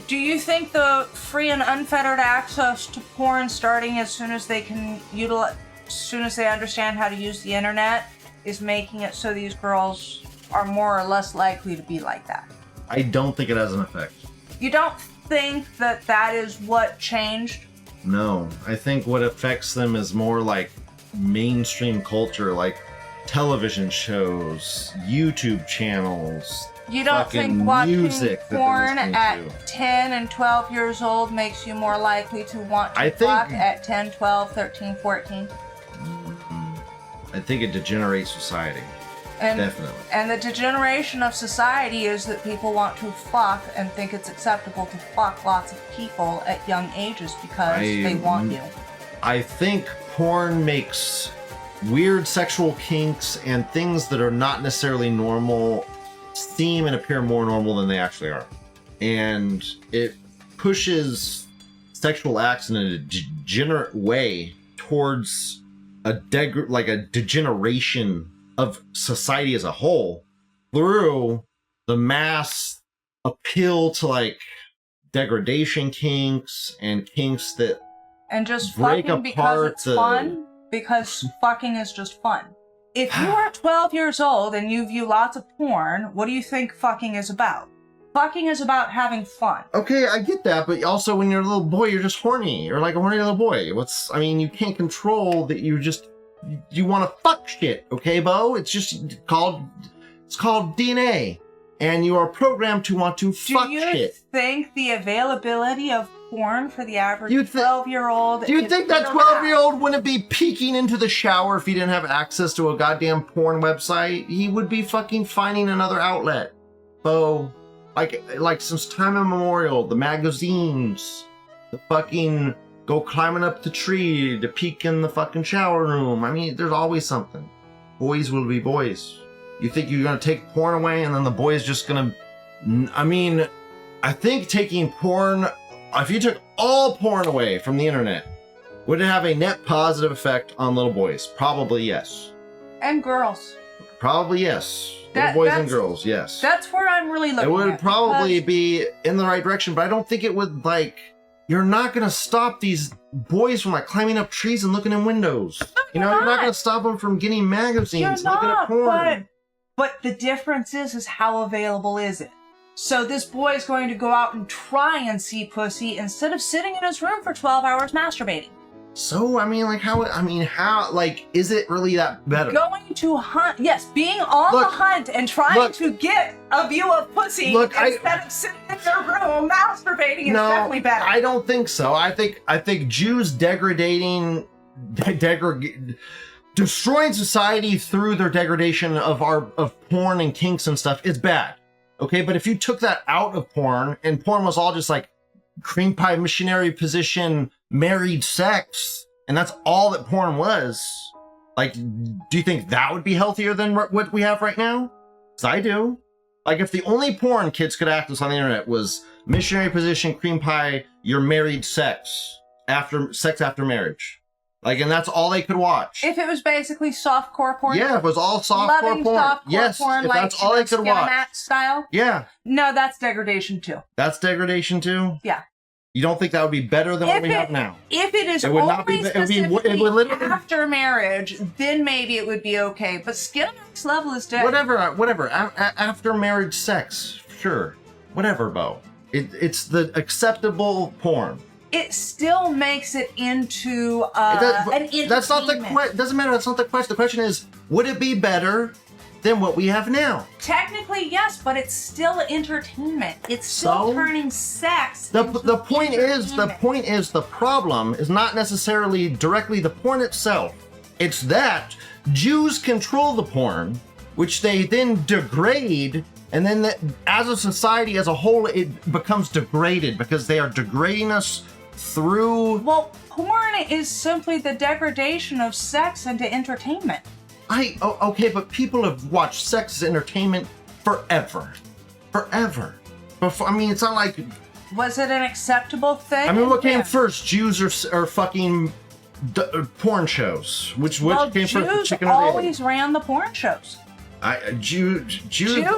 Do you think the free and unfettered access to porn starting as soon as they can utilize, as soon as they understand how to use the internet, is making it so these girls are more or less likely to be like that? I don't think it has an effect. You don't think that that is what changed? No. I think what affects them is more like mainstream culture, like television shows, YouTube channels. You don't fucking think watching music that they're porn listening at to. 10 and 12 years old makes you more likely to want to fuck at 10, 12, 13, 14? I think it degenerates society. And, Definitely. And the degeneration of society is that people want to fuck and think it's acceptable to fuck lots of people at young ages because they want you. I think porn makes weird sexual kinks and things that are not necessarily normal seem and appear more normal than they actually are. And it pushes sexual acts in a degenerate way towards a degeneration of society as a whole through the mass appeal to like degradation kinks and kinks that And just break fucking because apart it's the- fun, because fucking is just fun. If you are 12 years old and you view lots of porn, what do you think fucking is about? Fucking is about having fun. Okay, I get that, but also when you're a little boy, you're just horny. You're like a horny little boy. You can't control that you want to fuck shit, okay, Bo? It's called DNA. And you are programmed to want to fuck Do you shit. think the availability of porn for the average You 12-year-old... Do you think that 12-year-old wouldn't be peeking into the shower if he didn't have access to a goddamn porn website? He would be fucking finding another outlet. Bo, like since time immemorial, the magazines, the fucking go climbing up the tree to peek in the fucking shower room. I mean, there's always something. Boys will be boys. You think you're gonna take porn away and then the boy's just gonna... I mean, I think taking porn... If you took all porn away from the internet, would it have a net positive effect on little boys? Probably yes. And girls. Probably yes. Little boys and girls, yes. That's where I'm really looking It would at, probably because be in the right direction, but I don't think it would, you're not going to stop these boys from, climbing up trees and looking in windows. You're not going to stop them from getting magazines, You're looking at not, porn. but the difference is how available is it? So this boy is going to go out and try and see pussy instead of sitting in his room for 12 hours masturbating. So, is it really that better? Going to hunt, yes, being on the hunt and trying to get a view of pussy instead of sitting in your room masturbating is definitely better. I don't think so. I think Jews destroying society through their degradation of porn and kinks and stuff is bad. Okay, but if you took that out of porn and porn was all just cream pie missionary position married sex, and that's all that porn was, do you think that would be healthier than what we have right now? Because I do. If the only porn kids could access on the internet was missionary position, cream pie, you're married sex after marriage. And that's all they could watch. If it was basically softcore porn? Yeah, if it was all softcore loving porn. Softcore Yes, porn, if that's all they could watch. Skinamax style? Yeah. No, that's degradation too. That's degradation too? Yeah. You don't think that would be better than what we have now? If it is would only not be. specifically It would literally after marriage, then maybe it would be okay. But Skinamax level is dead. whatever. After marriage sex, sure. Whatever, Bo. It's the acceptable porn. It still makes it into an entertainment. That's not the question. Doesn't matter. That's not the question. The question is, would it be better than what we have now? Technically, yes, but it's still entertainment. It's still turning sex. The point is the problem is not necessarily directly the porn itself. It's that Jews control the porn, which they then degrade. And then as a society as a whole, it becomes degraded because they are degrading us through... Well, porn is simply the degradation of sex into entertainment. Okay, but people have watched sex as entertainment forever. Forever. Before, I mean, it's not like... Was it an acceptable thing? I mean, what came first? Jews or fucking porn shows? Which came first? Jews always ran the porn shows. Jews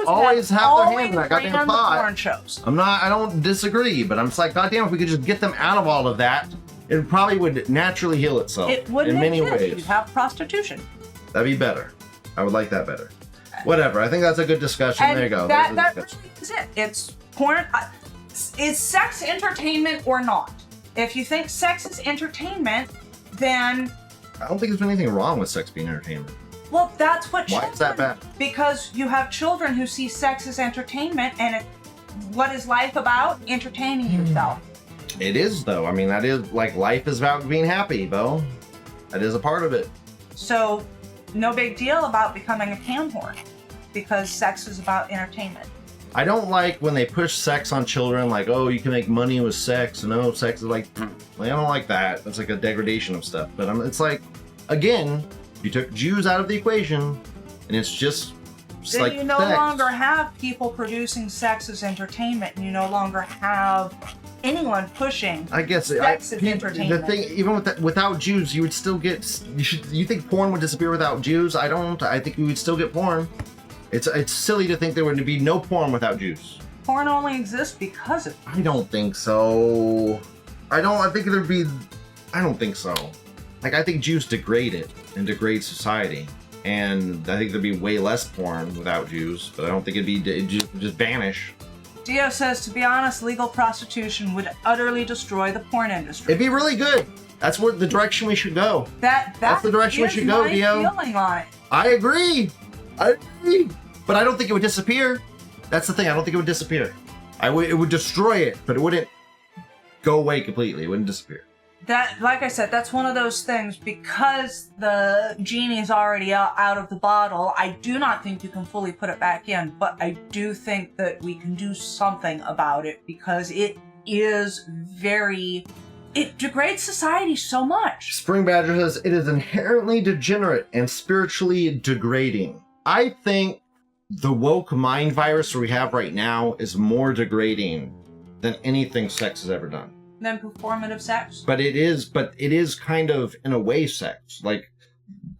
always have their hand in that goddamn pot. Porn shows. I don't disagree, but I'm just like, goddamn, if we could just get them out of all of that, it probably would naturally heal itself. It wouldn't in many exist. ways. You'd have prostitution. That'd be better. I would like that better. Whatever. I think that's a good discussion. And there you go. That really is it. It's porn. Is sex entertainment or not? If you think sex is entertainment, then I don't think there's anything wrong with sex being entertainment. Well, that's what Why is that bad? Because you have children who see sex as entertainment, and what is life about? Entertaining yourself. It is, though. I mean, that is, like, life is about being happy, Bo. That is a part of it. So, no big deal about becoming a cam whore, because sex is about entertainment. I don't like when they push sex on children, like, oh, you can make money with sex, and oh, sex is like I don't like that. That's like a degradation of stuff. But it's like, again, you took Jews out of the equation, and it's just then like you no sex. longer have people producing sex as entertainment, and you no longer have anyone pushing sex as entertainment. The thing, even without Jews, you would still get. You think porn would disappear without Jews? I don't. I think we would still get porn. It's silly to think there would be no porn without Jews. Porn only exists because of. I don't think so. I don't think so. Like, I think Jews degrade it and degrade society. And I think there'd be way less porn without Jews, but I don't think it'd just vanish. Dio says, to be honest, legal prostitution would utterly destroy the porn industry. It'd be really good. That's what the direction we should go. That's the direction we should go, Dio. Feeling on it. I agree. But I don't think it would disappear. That's the thing. I don't think it would disappear. It would destroy it, but it wouldn't go away completely. It wouldn't disappear. That, like I said, that's one of those things, because the genie is already out of the bottle. I do not think you can fully put it back in, but I do think that we can do something about it, because it degrades society so much. Spring Badger says, it is inherently degenerate and spiritually degrading. I think the woke mind virus we have right now is more degrading than anything sex has ever done. Than performative sex? But it is kind of, in a way, sex. Like,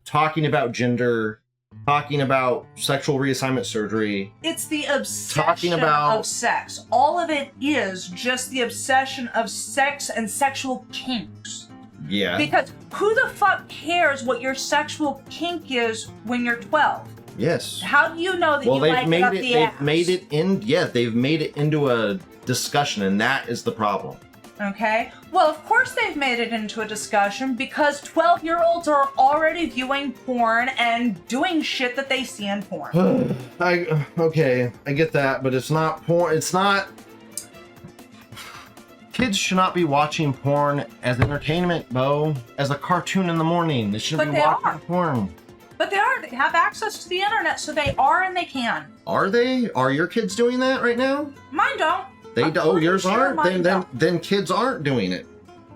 talking about gender, talking about sexual reassignment surgery. It's the obsession of sex. All of it is just the obsession of sex and sexual kinks. Yeah. Because who the fuck cares what your sexual kink is when you're 12? Yes. How do you know that you like it up the ass? They've made it into a discussion, and that is the problem. Okay. Well, of course they've made it into a discussion, because 12-year-olds are already viewing porn and doing shit that they see in porn. Okay, I get that, but it's not porn. It's not. Kids should not be watching porn as entertainment, Bo. As a cartoon in the morning. They shouldn't be watching porn. But they are. They have access to the internet, so they are and they can. Are they? Are your kids doing that right now? Mine don't. They do. Oh, yours aren't? Then kids aren't doing it.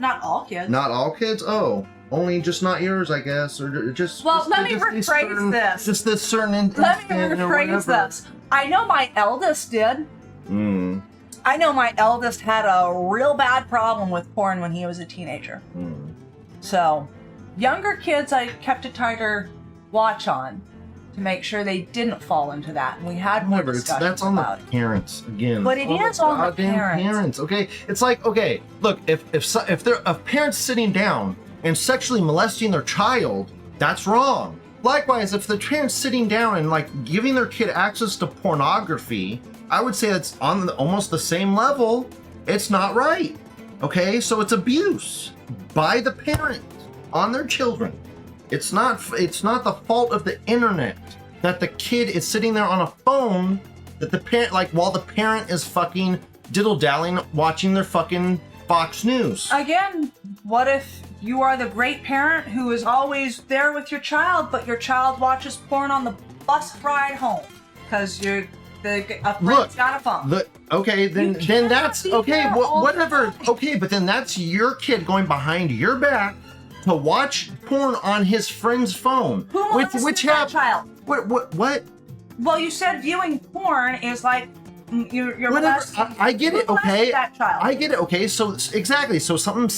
Not all kids. Not all kids? Oh. Only just not yours, I guess. Or just. Well, let me rephrase this. Just this certain Let me rephrase this. I know my eldest did. I know my eldest had a real bad problem with porn when he was a teenager. So, younger kids I kept a tighter watch on to make sure they didn't fall into that. And we had more discussions that's on the parents again. But it is on the parents. Okay, it's like, okay, look, if parents sitting down and sexually molesting their child, that's wrong. Likewise, if the parents sitting down and like giving their kid access to pornography, I would say it's on almost the same level. It's not right. Okay, so it's abuse by the parent on their children. It's not the fault of the internet that the kid is sitting there on a phone that the parent, like, while the parent is fucking diddle-dallying watching their fucking Fox News. Again, what if you are the great parent who is always there with your child, but your child watches porn on the bus ride home because a friend's got a phone? Okay, then that's okay. Whatever. Okay, but then that's your kid going behind your back to watch porn on his friend's phone. Who molested that child? What? Well, you said viewing porn is like you're whatever. I get it. Okay. That child? I get it. Okay. So exactly. So something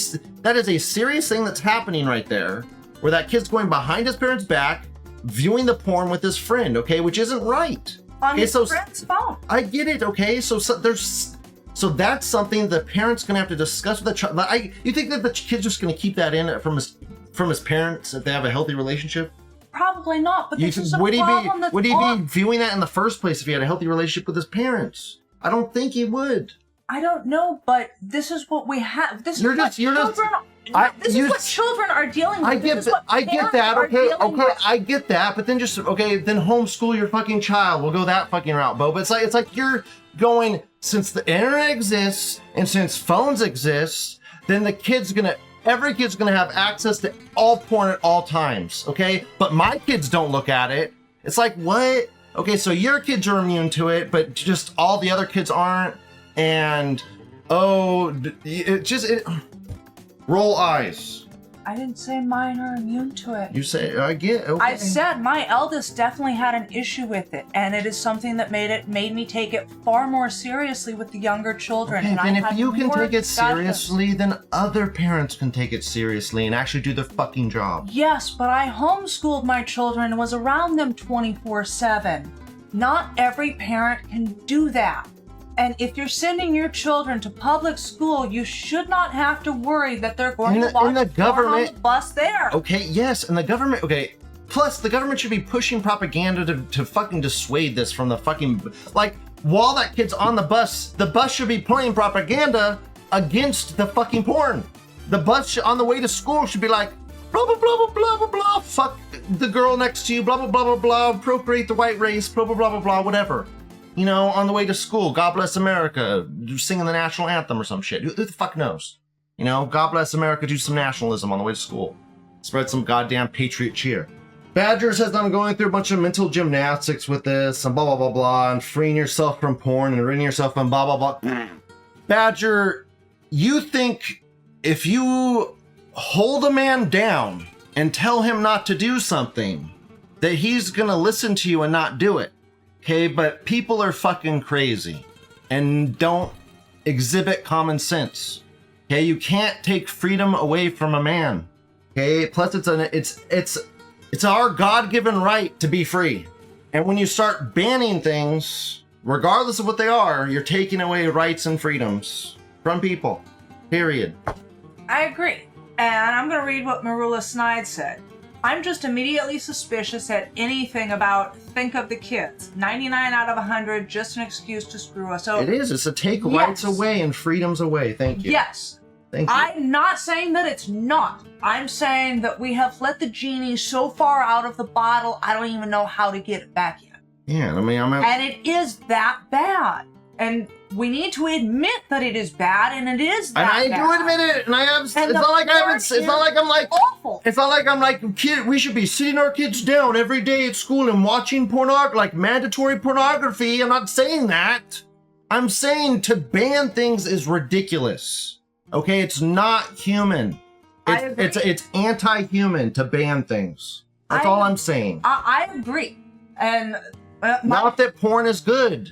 that is a serious thing that's happening right there, where that kid's going behind his parents' back, viewing the porn with his friend. Okay, which isn't right. On his friend's phone. I get it. Okay. So that's something the parent's gonna have to discuss with the child. You think that the kid's just gonna keep that in from his parents if they have a healthy relationship? Probably not, but this is a problem that's would he be viewing that in the first place if he had a healthy relationship with his parents? I don't think he would. I don't know, but this is what we have. This is what children are dealing with. I get that. Okay, I get that. But then then homeschool your fucking child. We'll go that fucking route, Bo. But it's like you're going, since the internet exists and since phones exist, then every kid's gonna have access to all porn at all times, okay? But my kids don't look at it. It's like, what? Okay, so your kids are immune to it, but just all the other kids aren't. And roll eyes. I didn't say mine are immune to it. You say, I get, okay. I said my eldest definitely had an issue with it, and it is something that made me take it far more seriously with the younger children. Okay, and then if you can take it seriously, then other parents can take it seriously and actually do their fucking job. Yes, but I homeschooled my children and was around them 24/7. Not every parent can do that. And if you're sending your children to public school, you should not have to worry that they're going to watch porn on the bus there. Okay, yes, and the government, okay. Plus, the government should be pushing propaganda to fucking dissuade this from the fucking, like, while that kid's on the bus should be playing propaganda against the fucking porn. The bus on the way to school should be like, blah, blah, blah, blah, blah, blah, blah, fuck the girl next to you, blah, blah, blah, blah, blah, appropriate the white race, blah, blah, blah, blah, blah, whatever. You know, on the way to school, God bless America, singing the national anthem or some shit. Who the fuck knows? You know, God bless America, do some nationalism on the way to school. Spread some goddamn patriot cheer. Badger says I'm going through a bunch of mental gymnastics with this and blah, blah, blah, blah, and freeing yourself from porn and ridding yourself from blah, blah, blah. Badger, you think if you hold a man down and tell him not to do something, that he's gonna listen to you and not do it? Okay, but people are fucking crazy and don't exhibit common sense. Okay, you can't take freedom away from a man. Okay, plus it's our God-given right to be free. And when you start banning things, regardless of what they are, you're taking away rights and freedoms from people. Period. I agree. And I'm going to read what Marula Snide said. I'm just immediately suspicious at anything about think of the kids. 99 out of 100, just an excuse to screw us over. It is. It's a take rights away and freedoms away. Thank you. Yes. Thank you. I'm not saying that it's not. I'm saying that we have let the genie so far out of the bottle, I don't even know how to get it back in. Yeah, I mean, and it is that bad. And we need to admit that it is bad, and it is that bad. And I do admit it, and I have. It's not like I haven't. It's not like I'm like awful. It's not like I'm like, kid. We should be sitting our kids down every day at school and watching pornography, like mandatory pornography. I'm not saying that. I'm saying to ban things is ridiculous. Okay, it's not human. It's anti-human to ban things. That's all I'm saying. I agree, and not that porn is good.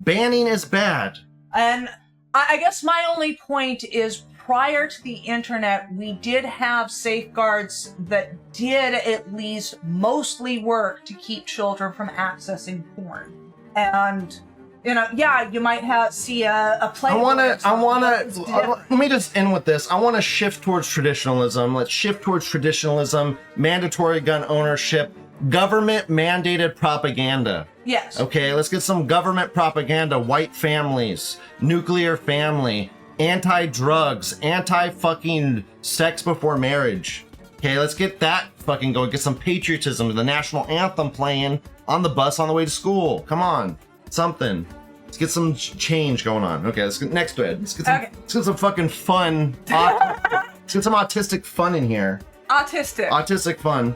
Banning is bad. And I guess my only point is prior to the internet, we did have safeguards that did at least mostly work to keep children from accessing porn. And, you know, yeah, you might see a play. Let me just end with this. I want to shift towards traditionalism. Let's shift towards traditionalism, mandatory gun ownership, Government mandated propaganda. Yes. Okay, let's get some government propaganda. White families, nuclear family, anti-drugs, anti-fucking sex before marriage. Okay, let's get that fucking going. Get some patriotism, the national anthem playing on the bus on the way to school. Come on, something. Let's get some change going on. Okay, let's get next thread. Let's get some fucking fun. Let's get some autistic fun in here. Autistic fun.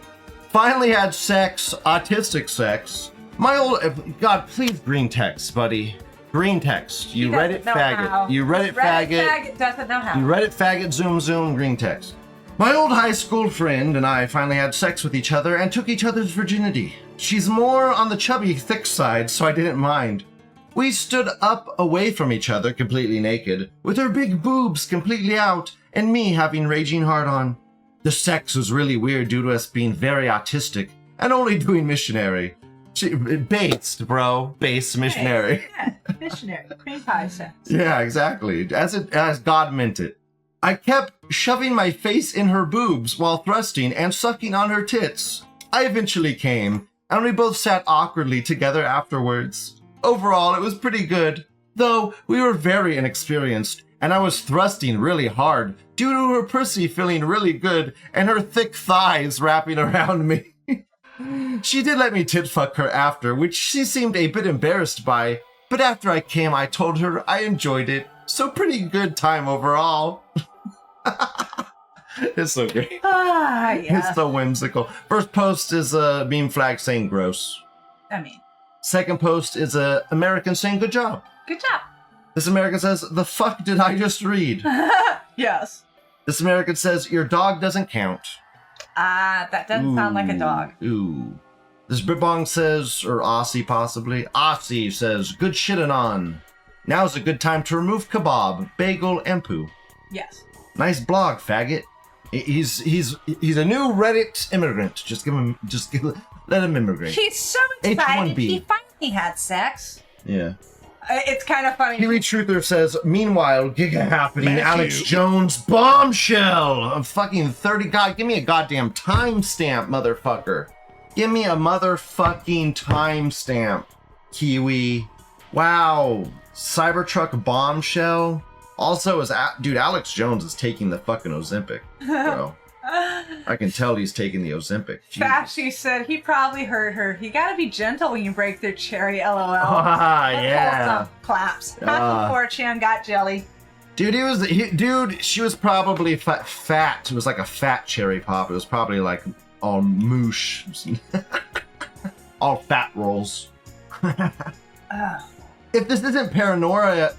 Finally had sex, autistic sex. My old, God, please green text, buddy. Green text. You Reddit faggot. How. You Reddit faggot. Faggot doesn't know how. You Reddit faggot, zoom, green text. My old high school friend and I finally had sex with each other and took each other's virginity. She's more on the chubby, thick side, so I didn't mind. We stood up away from each other, completely naked, with her big boobs completely out, and me having raging hard on. The sex was really weird due to us being very autistic and only doing missionary. Based, bro. Based missionary. Yeah, missionary. Cream pie sex. Yeah, exactly. As God meant it. I kept shoving my face in her boobs while thrusting and sucking on her tits. I eventually came, and we both sat awkwardly together afterwards. Overall, it was pretty good, though we were very inexperienced, and I was thrusting really hard due to her pussy feeling really good and her thick thighs wrapping around me. She did let me tit fuck her after, which she seemed a bit embarrassed by, but after I came, I told her I enjoyed it, so pretty good time overall. It's so great. Yeah. It's so whimsical. First post is a meme flag saying gross. I mean. Second post is a American saying good job. Good job. This American says, the fuck did I just read? Yes. This American says, your dog doesn't count. That doesn't sound like a dog. Ooh. This Britbong says, or Aussie possibly, Aussie says, good shitting on. Now's a good time to remove kebab, bagel, and poo. Yes. Nice blog, faggot. He's a new Reddit immigrant. Let him immigrate. He's so excited. H1B. He finally had sex. Yeah. It's kind of funny. Kiwi Truther says, meanwhile, giga happening, Alex Jones bombshell of fucking 30. God, give me a goddamn timestamp, motherfucker. Give me a motherfucking timestamp, Kiwi. Wow. Cybertruck bombshell. Also, dude, Alex Jones is taking the fucking Ozempic, bro. I can tell he's taking the Ozempic. Fashy said he probably heard her. You gotta be gentle when you break their cherry, lol. Ah, yeah. Some claps. Happy 4chan got jelly. Dude, she was probably fat. It was like a fat cherry pop. It was probably like all moosh. All fat rolls. If this isn't paranoia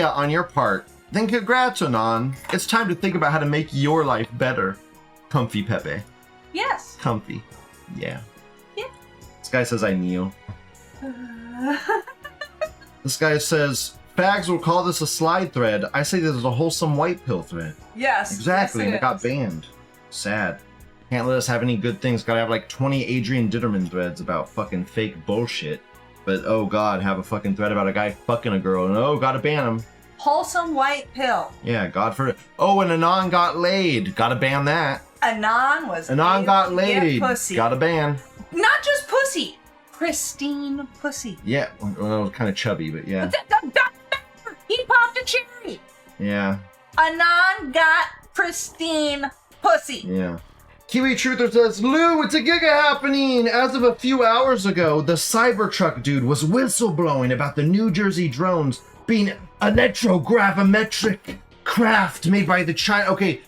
on your part, then congrats, Anon. It's time to think about how to make your life better. Comfy Pepe. Yes. Comfy. Yeah. Yeah. This guy says I kneel. This guy says, fags will call this a slide thread. I say this is a wholesome white pill thread. Yes. Exactly, yes, and it got banned. Sad. Can't let us have any good things. Gotta have like 20 Adrian Ditterman threads about fucking fake bullshit. But oh god, have a fucking thread about a guy fucking a girl, and oh, gotta ban him. Wholesome white pill. Yeah, God for it. Oh, and Anon got laid. Gotta ban that. Anon got laid. Pussy. Gotta ban. Not just pussy. Pristine pussy. Yeah, well, kind of chubby, but yeah. He popped a cherry. Yeah. Anon got pristine pussy. Yeah. Kiwi Truther says, Lou, it's a giga happening! As of a few hours ago, the Cybertruck dude was whistleblowing about the New Jersey drones being electrogravimetric craft made by the China. Okay,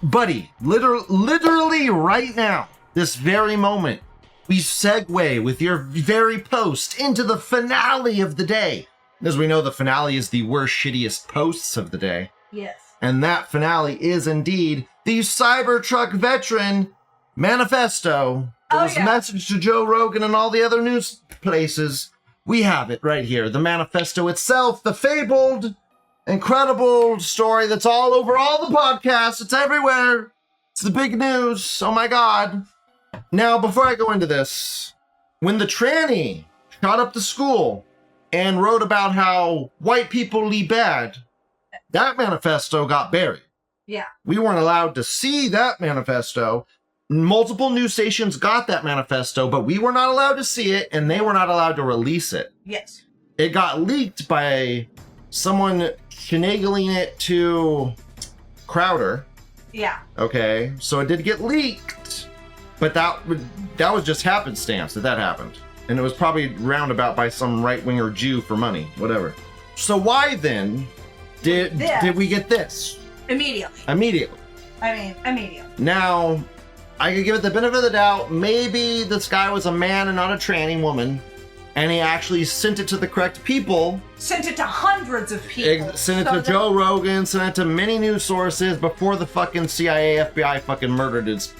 buddy, literally right now, this very moment, we segue with your very post into the finale of the day. As we know, the finale is the worst, shittiest posts of the day. Yes. And that finale is indeed the Cybertruck veteran manifesto. It was message to Joe Rogan and all the other news places. We have it right here. The manifesto itself, the fabled, incredible story that's all over all the podcasts. It's everywhere. It's the big news. Oh my God. Now, before I go into this, when the tranny shot up the school and wrote about how white people lead bad, that manifesto got buried. Yeah. We weren't allowed to see that manifesto. multiple news stations got that manifesto, but we were not allowed to see it, and they were not allowed to release it. Yes. It got leaked by someone finagling it to Crowder. Yeah. Okay, so it did get leaked, but that was just happenstance that happened. And it was probably roundabout by some right-winger Jew for money, whatever. So why then did we get this? Immediately. Immediately. Immediately. Now, I could give it the benefit of the doubt. Maybe this guy was a man and not a tranny woman, and he actually sent it to the correct people. Sent it to hundreds of people. Sent it to Joe Rogan, sent it to many news sources before the fucking CIA, FBI fucking murdered his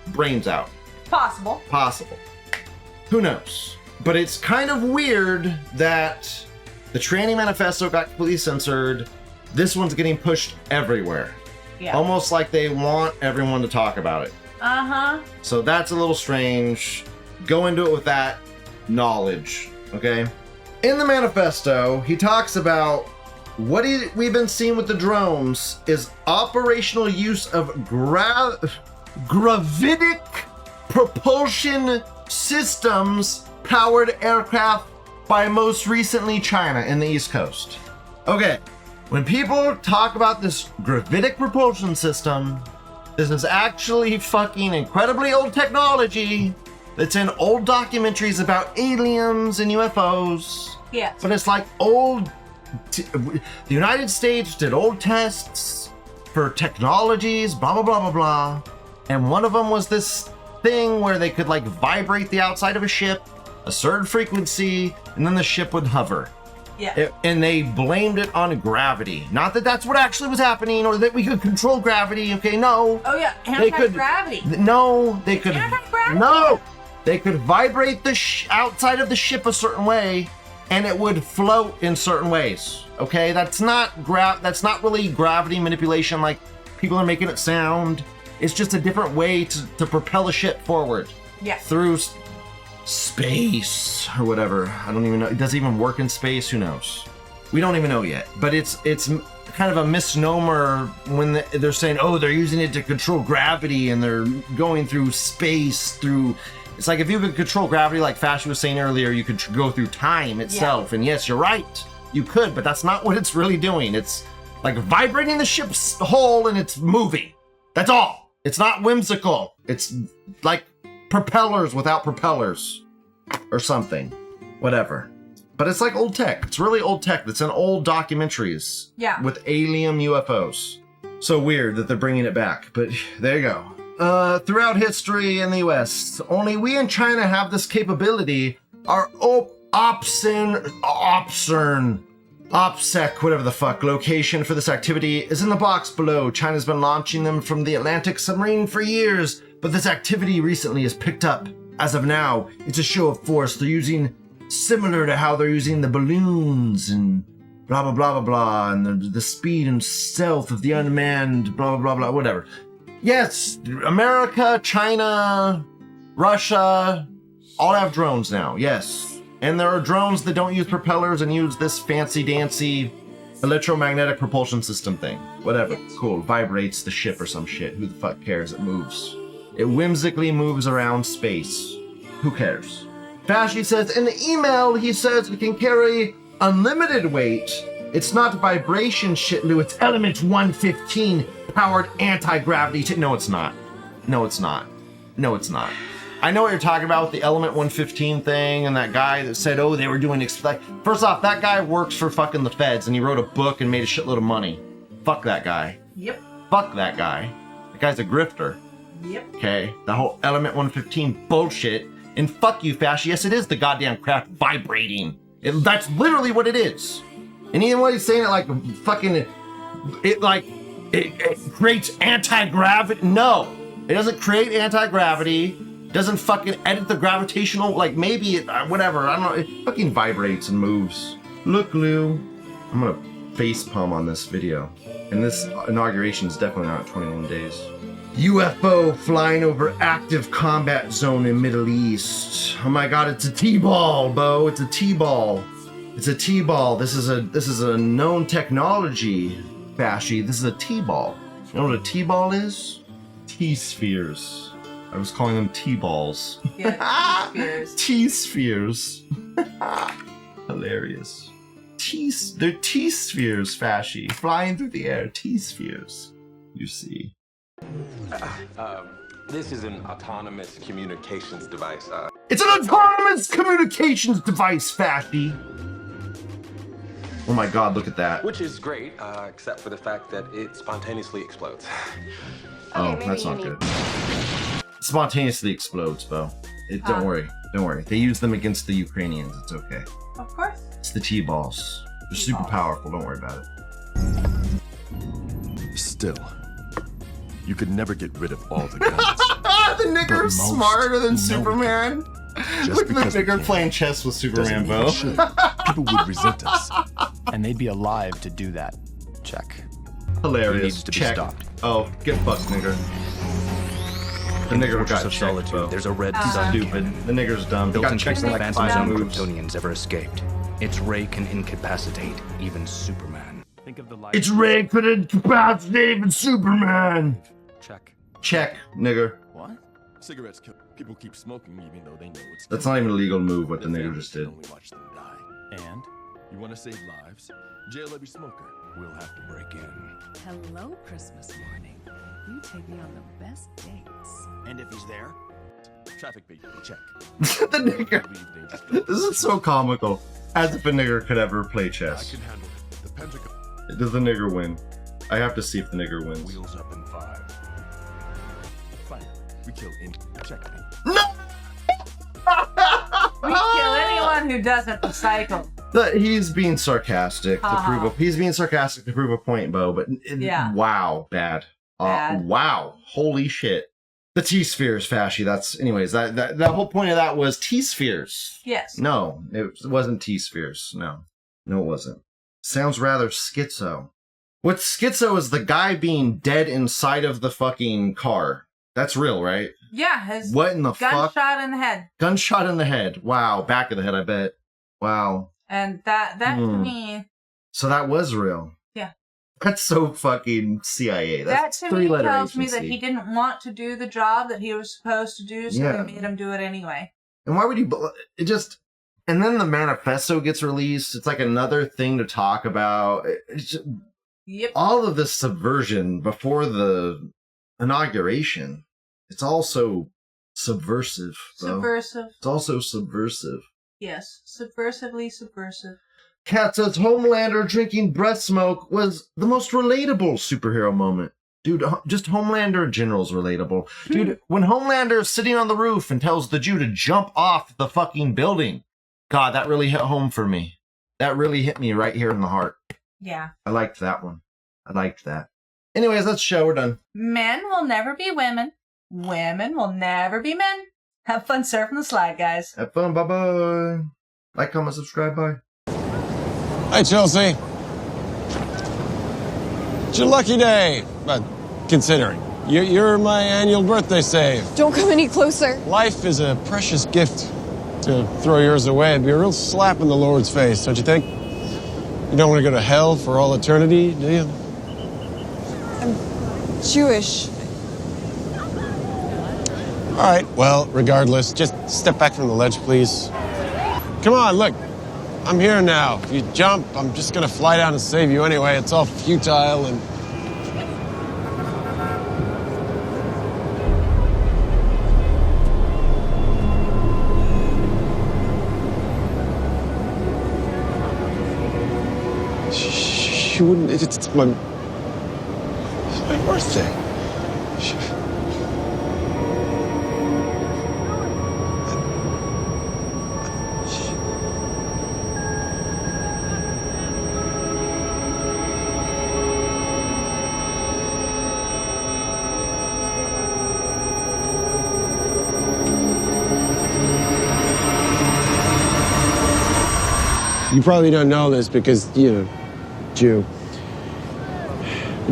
brains out. Possible. Who knows? But it's kind of weird that the tranny manifesto got completely censored. This one's getting pushed everywhere. Yeah. Almost like they want everyone to talk about it. Uh-huh. So that's a little strange. Go into it with that knowledge, okay? In the manifesto, he talks about what we've been seeing with the drones is operational use of gravitic propulsion systems powered aircraft by most recently China in the East Coast. Okay, when people talk about this gravitic propulsion system, this is actually fucking incredibly old technology that's in old documentaries about aliens and UFOs. Yes. But it's like the United States did old tests for technologies, blah, blah, blah, blah, blah. And one of them was this thing where they could like vibrate the outside of a ship, a certain frequency, and then the ship would hover. Yeah. And they blamed it on gravity. Not that that's what actually was happening or that we could control gravity. Okay, no. Oh yeah, anti-gravity. They could. Anti-gravity? No. They could vibrate the outside of the ship a certain way, and it would float in certain ways. Okay, that's not really gravity manipulation like people are making it sound. It's just a different way to propel a ship forward. Yeah. Through space or whatever. I don't even know. It doesn't even work in space. Who knows? We don't even know yet. But it's kind of a misnomer when they're saying, oh, they're using it to control gravity and they're going through space through. It's like if you could control gravity, like Fashy was saying earlier, you could go through time itself. Yeah. And yes, you're right. You could, but that's not what it's really doing. It's like vibrating the ship's hull and it's moving. That's all. It's not whimsical. It's like propellers without propellers or something. Whatever. But it's like old tech. It's really old tech that's in old documentaries. Yeah. With alien UFOs. So weird that they're bringing it back, but there you go. Throughout history in the US, only we in China have this capability. Our OPSEC, whatever the fuck, location for this activity is in the box below. China's been launching them from the Atlantic submarine for years, but this activity recently has picked up. As of now, it's a show of force. They're using similar to how they're using the balloons and blah, blah, blah, blah, blah, and the speed and stealth of the unmanned blah, blah, blah, blah, whatever. Yes, America, China, Russia, all have drones now, yes. And there are drones that don't use propellers and use this fancy-dancy electromagnetic propulsion system thing. Whatever, cool, vibrates the ship or some shit. Who the fuck cares? It moves. It whimsically moves around space. Who cares? Fashy says, in the email, he says it can carry unlimited weight. It's not vibration shit, Lou. It's element 115 powered anti-gravity. No, it's not. No, it's not. No, it's not. I know what you're talking about with the element 115 thing and that guy that said, oh, they were doing like, first off, that guy works for fucking the feds and he wrote a book and made a shitload of money. Fuck that guy. Yep. Fuck that guy. That guy's a grifter. Yep. Okay, the whole element 115 bullshit. And fuck you, Fashy. Yes, it is the goddamn craft vibrating. That's literally what it is. And even when he's saying it like fucking, it creates anti-gravity. No, it doesn't create anti-gravity. It doesn't fucking edit the gravitational, like maybe it, whatever. I don't know. It fucking vibrates and moves. Look, Lou. I'm gonna face palm on this video. And this inauguration is definitely not 21 days. UFO flying over active combat zone in Middle East. Oh my god, it's a T-ball, Bo. It's a T-ball. It's a T-ball. This is a known technology, Fashy. This is a T-ball. You know what a T-ball is? T-spheres. I was calling them T-balls. Yeah, T-spheres. T-spheres. Hilarious. They're T-spheres, Fashy. Flying through the air. T-spheres. You see. This is an autonomous communications device. It's an autonomous communications device, Fashy. Oh my god, look at that. Which is great, except for the fact that it spontaneously explodes. Oh, that's not good. Spontaneously explodes, Bo. Don't worry. Don't worry. They use them against the Ukrainians. It's okay. Of course. It's the T-balls. They're super powerful. Don't worry about it. Still, you could never get rid of all the guns. The nigger's smarter than Superman. Look at the because we nigger can playing chess with Superman, doesn't mean Bo. we should. People would resent us. And they'd be alive to do that. Check. Hilarious. He needs to be Check. stopped. Oh, get fucked, nigger. The nigger Fortress got of checked, Solitude, Bo. there's a red He's sun stupid. The nigger's dumb. He built got in checked case in the like Phantom 5 Zone moves. Kryptonians ever escaped. Its ray can incapacitate even Superman. Think of the light. Its ray could incapacitate even Superman. Check. Check, nigger. What? Cigarettes kill. People keep smoking even though they know it's That's not even a legal move what the nigger families just did. only watch them die. And you want to save lives? Jail every smoker. We'll have to break in. Hello, Christmas morning. You take me on the best dates. And if he's there? Traffic beat. Check. The nigger. This is so comical. As if a nigger could ever play I chess. can handle it. The Pentagon. Does the nigger win? I have to see if the nigger wins. Wheels up in 5. Fire. We kill in. Check. We kill anyone who doesn't recycle. He's being sarcastic to prove a he's being sarcastic to prove a point, Bo. But Yeah. Wow, bad. Bad. Wow, holy shit. The T-spheres, Fashy. That's anyways. That whole point of that was T-spheres. Yes. No, it wasn't T-spheres. No, it wasn't. Sounds rather schizo. What's schizo is the guy being dead inside of the fucking car. That's real, right? Yeah, his What in the fuck? gunshot in the head. Gunshot in the head. Wow, back of the head, I bet. Wow. And that to me, So that was real. Yeah. That's so fucking CIA. that That's to me three-letter tells me that agency. he didn't want to do the job that he was supposed to do, so Yeah. they made him do it anyway. And why would you? It just. And then the manifesto gets released. It's like another thing to talk about. It's just, Yep. all of this subversion before the inauguration. It's also subversive. Though. Subversive. It's also subversive. Yes. Subversively subversive. Kat says Homelander drinking breath smoke was the most relatable superhero moment. Dude, just Homelander in general is relatable. Dude, when Homelander is sitting on the roof and tells the Jew to jump off the fucking building, God, that really hit home for me. That really hit me right here in the heart. Yeah. I liked that one. I liked that. Anyways, that's the show. We're done. Men will never be women. Women will never be men. Have fun surfing the slide, guys. Have fun. Bye-bye. Like, comment, subscribe. Bye. Hi, Chelsea. It's your lucky day, but considering. You're my annual birthday save. Don't come any closer. Life is a precious gift. To throw yours away would be a real slap in the Lord's face, don't you think? You don't want to go to hell for all eternity, do you? I'm Jewish. All right, well, regardless, just step back from the ledge, please. Come on, look. I'm here now. If you jump, I'm just going to fly down and save you anyway. It's all futile and... She wouldn't... It's my birthday. You probably don't know this because, Jew.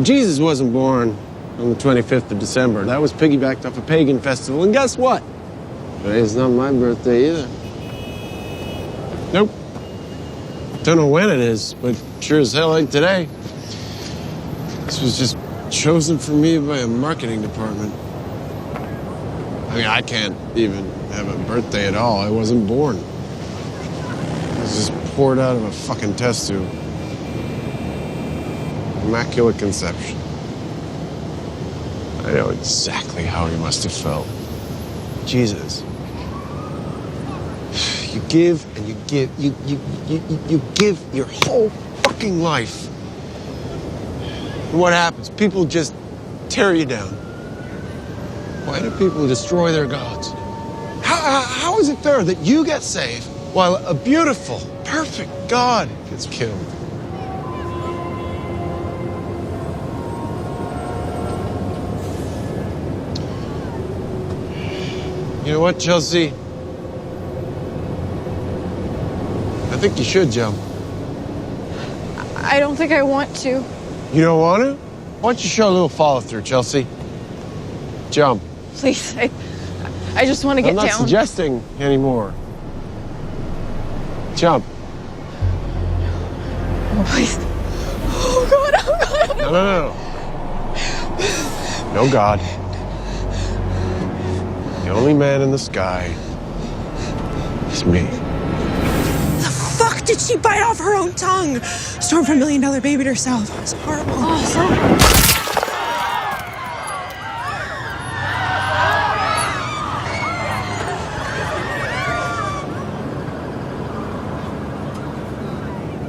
Jesus wasn't born on the 25th of December. That was piggybacked off a pagan festival. And guess what? Today's not my birthday either. Nope. Don't know when it is, but sure as hell ain't today. This was just chosen for me by a marketing department. I mean, I can't even have a birthday at all. I wasn't born. I was just poured out of a fucking test tube. Immaculate conception. I know exactly how he must have felt. Jesus. You give and you give, you give your whole fucking life. And what happens? People just tear you down. Why do people destroy their gods? How is it fair that you get saved while a beautiful, perfect God gets killed? You know what, Chelsea? I think you should jump. I don't think I want to. You don't want to? Why don't you show a little follow-through, Chelsea? Jump. Please, I just want to get I'm not down. suggesting anymore. Jump. Oh, please. Oh, God, oh, God. No. No God. The only man in the sky is me. The fuck did she bite off her own tongue? Storm for $1 Million Baby herself. It was horrible. Oh,